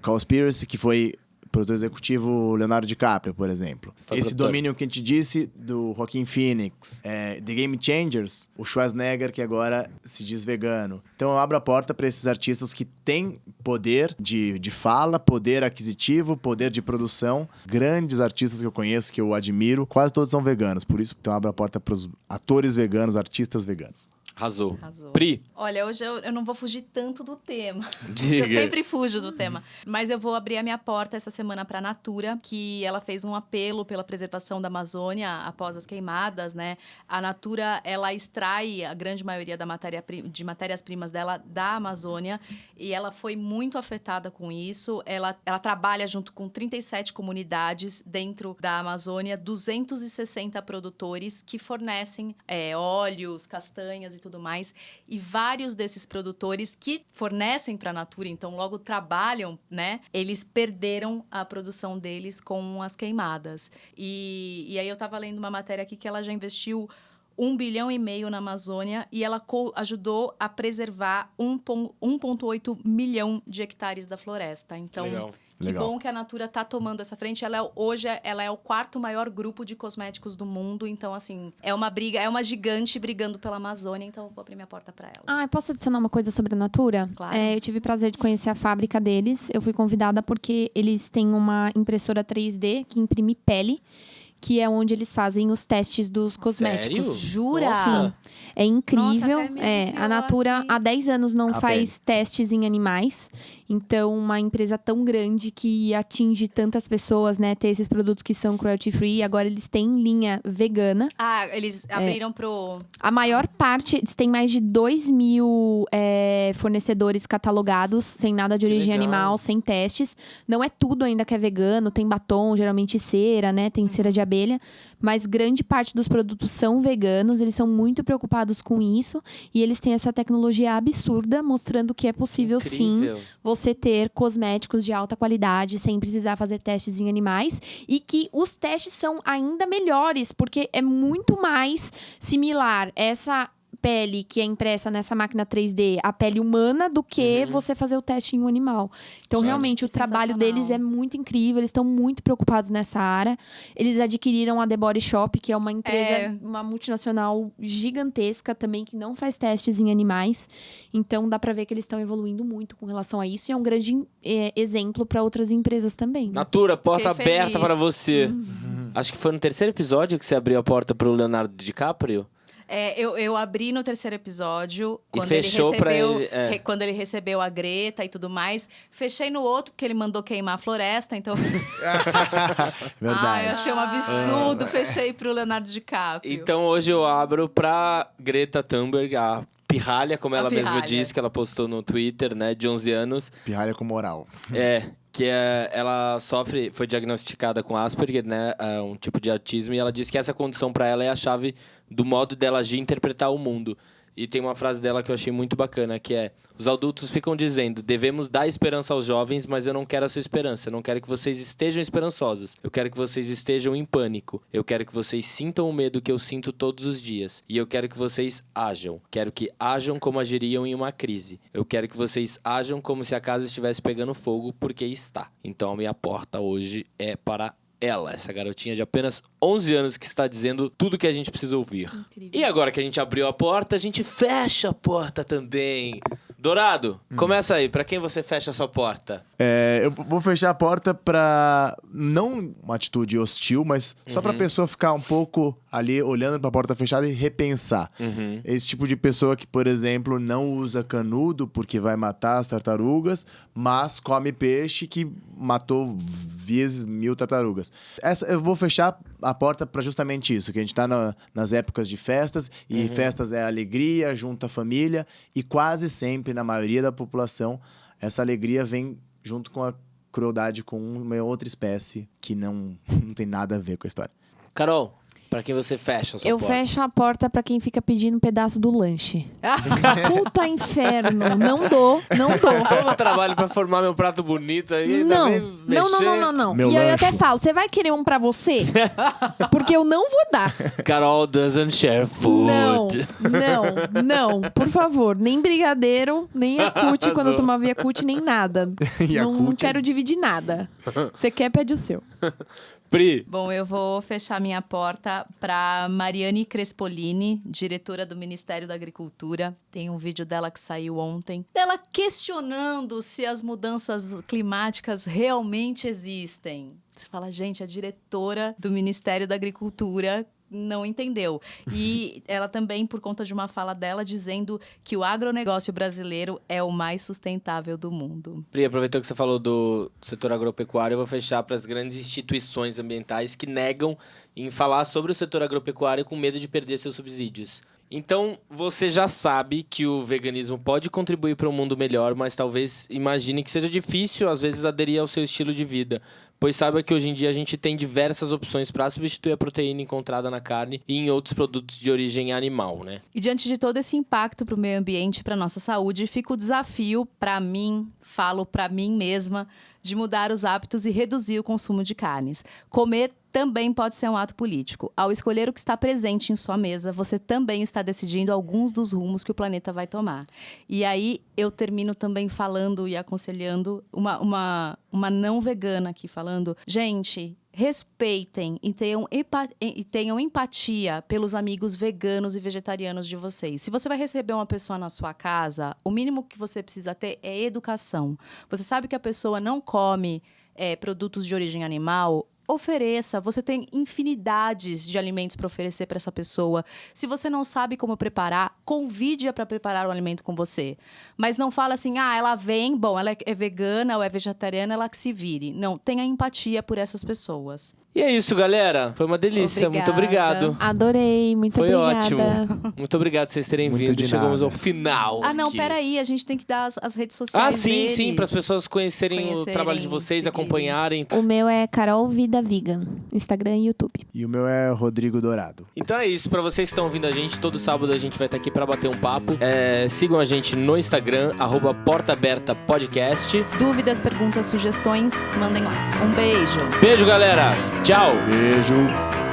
Cowspiracy, que foi produtor executivo Leonardo DiCaprio, por exemplo. Esse domínio que a gente disse do Joaquin Phoenix, The Game Changers, o Schwarzenegger, que agora se diz vegano. Então eu abro a porta para esses artistas que têm poder de fala, poder aquisitivo, poder de produção. Grandes artistas que eu conheço, que eu admiro, quase todos são veganos. Por isso, então eu abro a porta para os atores veganos, artistas veganos. Arrasou. Pri. Olha, hoje eu não vou fugir tanto do tema. Diga. Eu sempre fujo do tema. Mas eu vou abrir a minha porta essa semana para a Natura, que ela fez um apelo pela preservação da Amazônia após as queimadas, né? A Natura, ela extrai a grande maioria de matérias-primas dela da Amazônia e ela foi muito afetada com isso. Ela trabalha junto com 37 comunidades dentro da Amazônia, 260 produtores que fornecem óleos, castanhas e tudo mais. E vários desses produtores que fornecem para a Natura, então logo trabalham, né? Eles perderam a produção deles com as queimadas. E aí eu estava lendo uma matéria aqui que ela já investiu 1,5 bilhão na Amazônia e ela ajudou a preservar 1,8 milhão de hectares da floresta. Então, que bom que a Natura está tomando essa frente. Hoje ela é o 4º maior grupo de cosméticos do mundo. Então, assim, é uma briga, é uma gigante brigando pela Amazônia. Então, eu vou abrir minha porta para ela. Posso adicionar uma coisa sobre a Natura? Claro. Eu tive o prazer de conhecer a fábrica deles. Eu fui convidada porque eles têm uma impressora 3D que imprime pele, que é onde eles fazem os testes dos cosméticos. Sério? Jura? Nossa. Sim. É incrível. Nossa, até A Natura há 10 anos não faz testes em animais. Então, uma empresa tão grande que atinge tantas pessoas, né? Ter esses produtos que são cruelty free. Agora eles têm linha vegana. Eles abriram pro... A maior parte, eles têm mais de 2.000 fornecedores catalogados, sem nada de origem animal, sem testes. Não é tudo ainda que é vegano. Tem batom, geralmente cera, né? Tem cera de abelha. Mas grande parte dos produtos são veganos. Eles são muito preocupados com isso. E eles têm essa tecnologia absurda, mostrando que é possível, sim, você ter cosméticos de alta qualidade sem precisar fazer testes em animais. E que os testes são ainda melhores, porque é muito mais similar essa pele que é impressa nessa máquina 3D, a pele humana, do que você fazer o teste em um animal. Então, realmente, o trabalho deles é muito incrível. Eles estão muito preocupados nessa área. Eles adquiriram a The Body Shop, que é uma empresa, uma multinacional gigantesca também, que não faz testes em animais. Então, dá pra ver que eles estão evoluindo muito com relação a isso. E é um grande exemplo para outras empresas também. Né? Natura, porta aberta para você. Acho que foi no 3º episódio que você abriu a porta pro Leonardo DiCaprio. Eu abri no 3º episódio. E Quando fechou ele pra recebeu, ele, quando ele recebeu a Greta e tudo mais. Fechei no outro, porque ele mandou queimar a floresta, então... Verdade. Eu achei um absurdo. Fechei pro Leonardo DiCaprio. Então hoje eu abro pra Greta Thunberg, a pirralha, como ela mesma pirralha. disse, que ela postou no Twitter, né, de 11 anos. Pirralha com moral. Ela foi diagnosticada com Asperger, né, um tipo de autismo, e ela disse que essa condição para ela é a chave do modo dela agir e interpretar o mundo. E tem uma frase dela que eu achei muito bacana, que é: os adultos ficam dizendo, devemos dar esperança aos jovens, mas eu não quero a sua esperança. Eu não quero que vocês estejam esperançosos. Eu quero que vocês estejam em pânico. Eu quero que vocês sintam o medo que eu sinto todos os dias. E eu quero que vocês ajam. Quero que ajam como agiriam em uma crise. Eu quero que vocês ajam como se a casa estivesse pegando fogo, porque está. Então a minha porta hoje é para ela, essa garotinha de apenas 11 anos que está dizendo tudo que a gente precisa ouvir. Incrível. E agora que a gente abriu a porta, a gente fecha a porta também. Dourado, começa aí. Pra quem você fecha a sua porta? Eu vou fechar a porta pra não uma atitude hostil, mas só pra pessoa ficar um pouco ali olhando pra porta fechada e repensar. Esse tipo de pessoa que, por exemplo, não usa canudo porque vai matar as tartarugas, mas come peixe que matou vezes 1000 tartarugas. Eu vou fechar a porta pra justamente isso, que a gente tá nas épocas de festas, e festas é alegria, junta a família, e quase sempre, na maioria da população, essa alegria vem junto com a crueldade com uma outra espécie que não tem nada a ver com a história. Carol, pra quem você fecha a sua Eu porta? fecho a porta pra quem fica pedindo um pedaço do lanche. Puta inferno. Não dou. Todo o trabalho pra formar meu prato bonito aí, ainda Não. vem mexer. Não. Meu E eu lanche. até falo, você vai querer um pra você? Porque eu não vou dar. Carol doesn't share food. Não. Por favor, nem brigadeiro, nem Yakult quando eu tomava Yakult, nem nada. Não Yakult. quero dividir nada. Você quer, pede o seu. Pri, Bom, eu vou fechar minha porta para Mariane Crespolini, diretora do Ministério da Agricultura. Tem um vídeo dela que saiu ontem, dela questionando se as mudanças climáticas realmente existem. Você fala, gente, a diretora do Ministério da Agricultura não entendeu. E ela também, por conta de uma fala dela, dizendo que o agronegócio brasileiro é o mais sustentável do mundo. Pri, aproveitou que você falou do setor agropecuário, eu vou fechar para as grandes instituições ambientais que negam em falar sobre o setor agropecuário com medo de perder seus subsídios. Então, você já sabe que o veganismo pode contribuir para um mundo melhor, mas talvez imagine que seja difícil, às vezes, aderir ao seu estilo de vida. Pois saiba que hoje em dia a gente tem diversas opções para substituir a proteína encontrada na carne e em outros produtos de origem animal, né? E diante de todo esse impacto para o meio ambiente e para nossa saúde, fica o desafio para mim, falo para mim mesma, de mudar os hábitos e reduzir o consumo de carnes. Comer também pode ser um ato político. Ao escolher o que está presente em sua mesa, você também está decidindo alguns dos rumos que o planeta vai tomar. E aí eu termino também falando e aconselhando uma não vegana aqui, falando, gente, respeitem e tenham empatia pelos amigos veganos e vegetarianos de vocês. Se você vai receber uma pessoa na sua casa, o mínimo que você precisa ter é educação. Você sabe que a pessoa não come produtos de origem animal? Ofereça. Você tem infinidades de alimentos para oferecer para essa pessoa. Se você não sabe como preparar, convide-a para preparar o alimento com você. Mas não fala assim, ela vem, ela é vegana ou é vegetariana, ela que se vire. Não, tenha empatia por essas pessoas. E é isso, galera. Foi uma delícia. Muito Obrigada. obrigado. Adorei, muito Foi obrigada. ótimo. Muito obrigado por vocês terem Muito vindo. de Chegamos nada. ao final. Não, aqui. peraí, a gente tem que dar as redes sociais Sim, deles. para as pessoas conhecerem o Conhecerem, trabalho de vocês, seguirem. acompanharem. O meu é Carol Vida Vegan, Instagram e YouTube. E o meu é Rodrigo Dourado. Então é isso, pra vocês que estão ouvindo a gente, todo sábado a gente vai estar aqui pra bater um papo. Sigam a gente no Instagram, @portaabertapodcast. Dúvidas, perguntas, sugestões, mandem lá. Um beijo. Beijo, galera. Tchau. Beijo.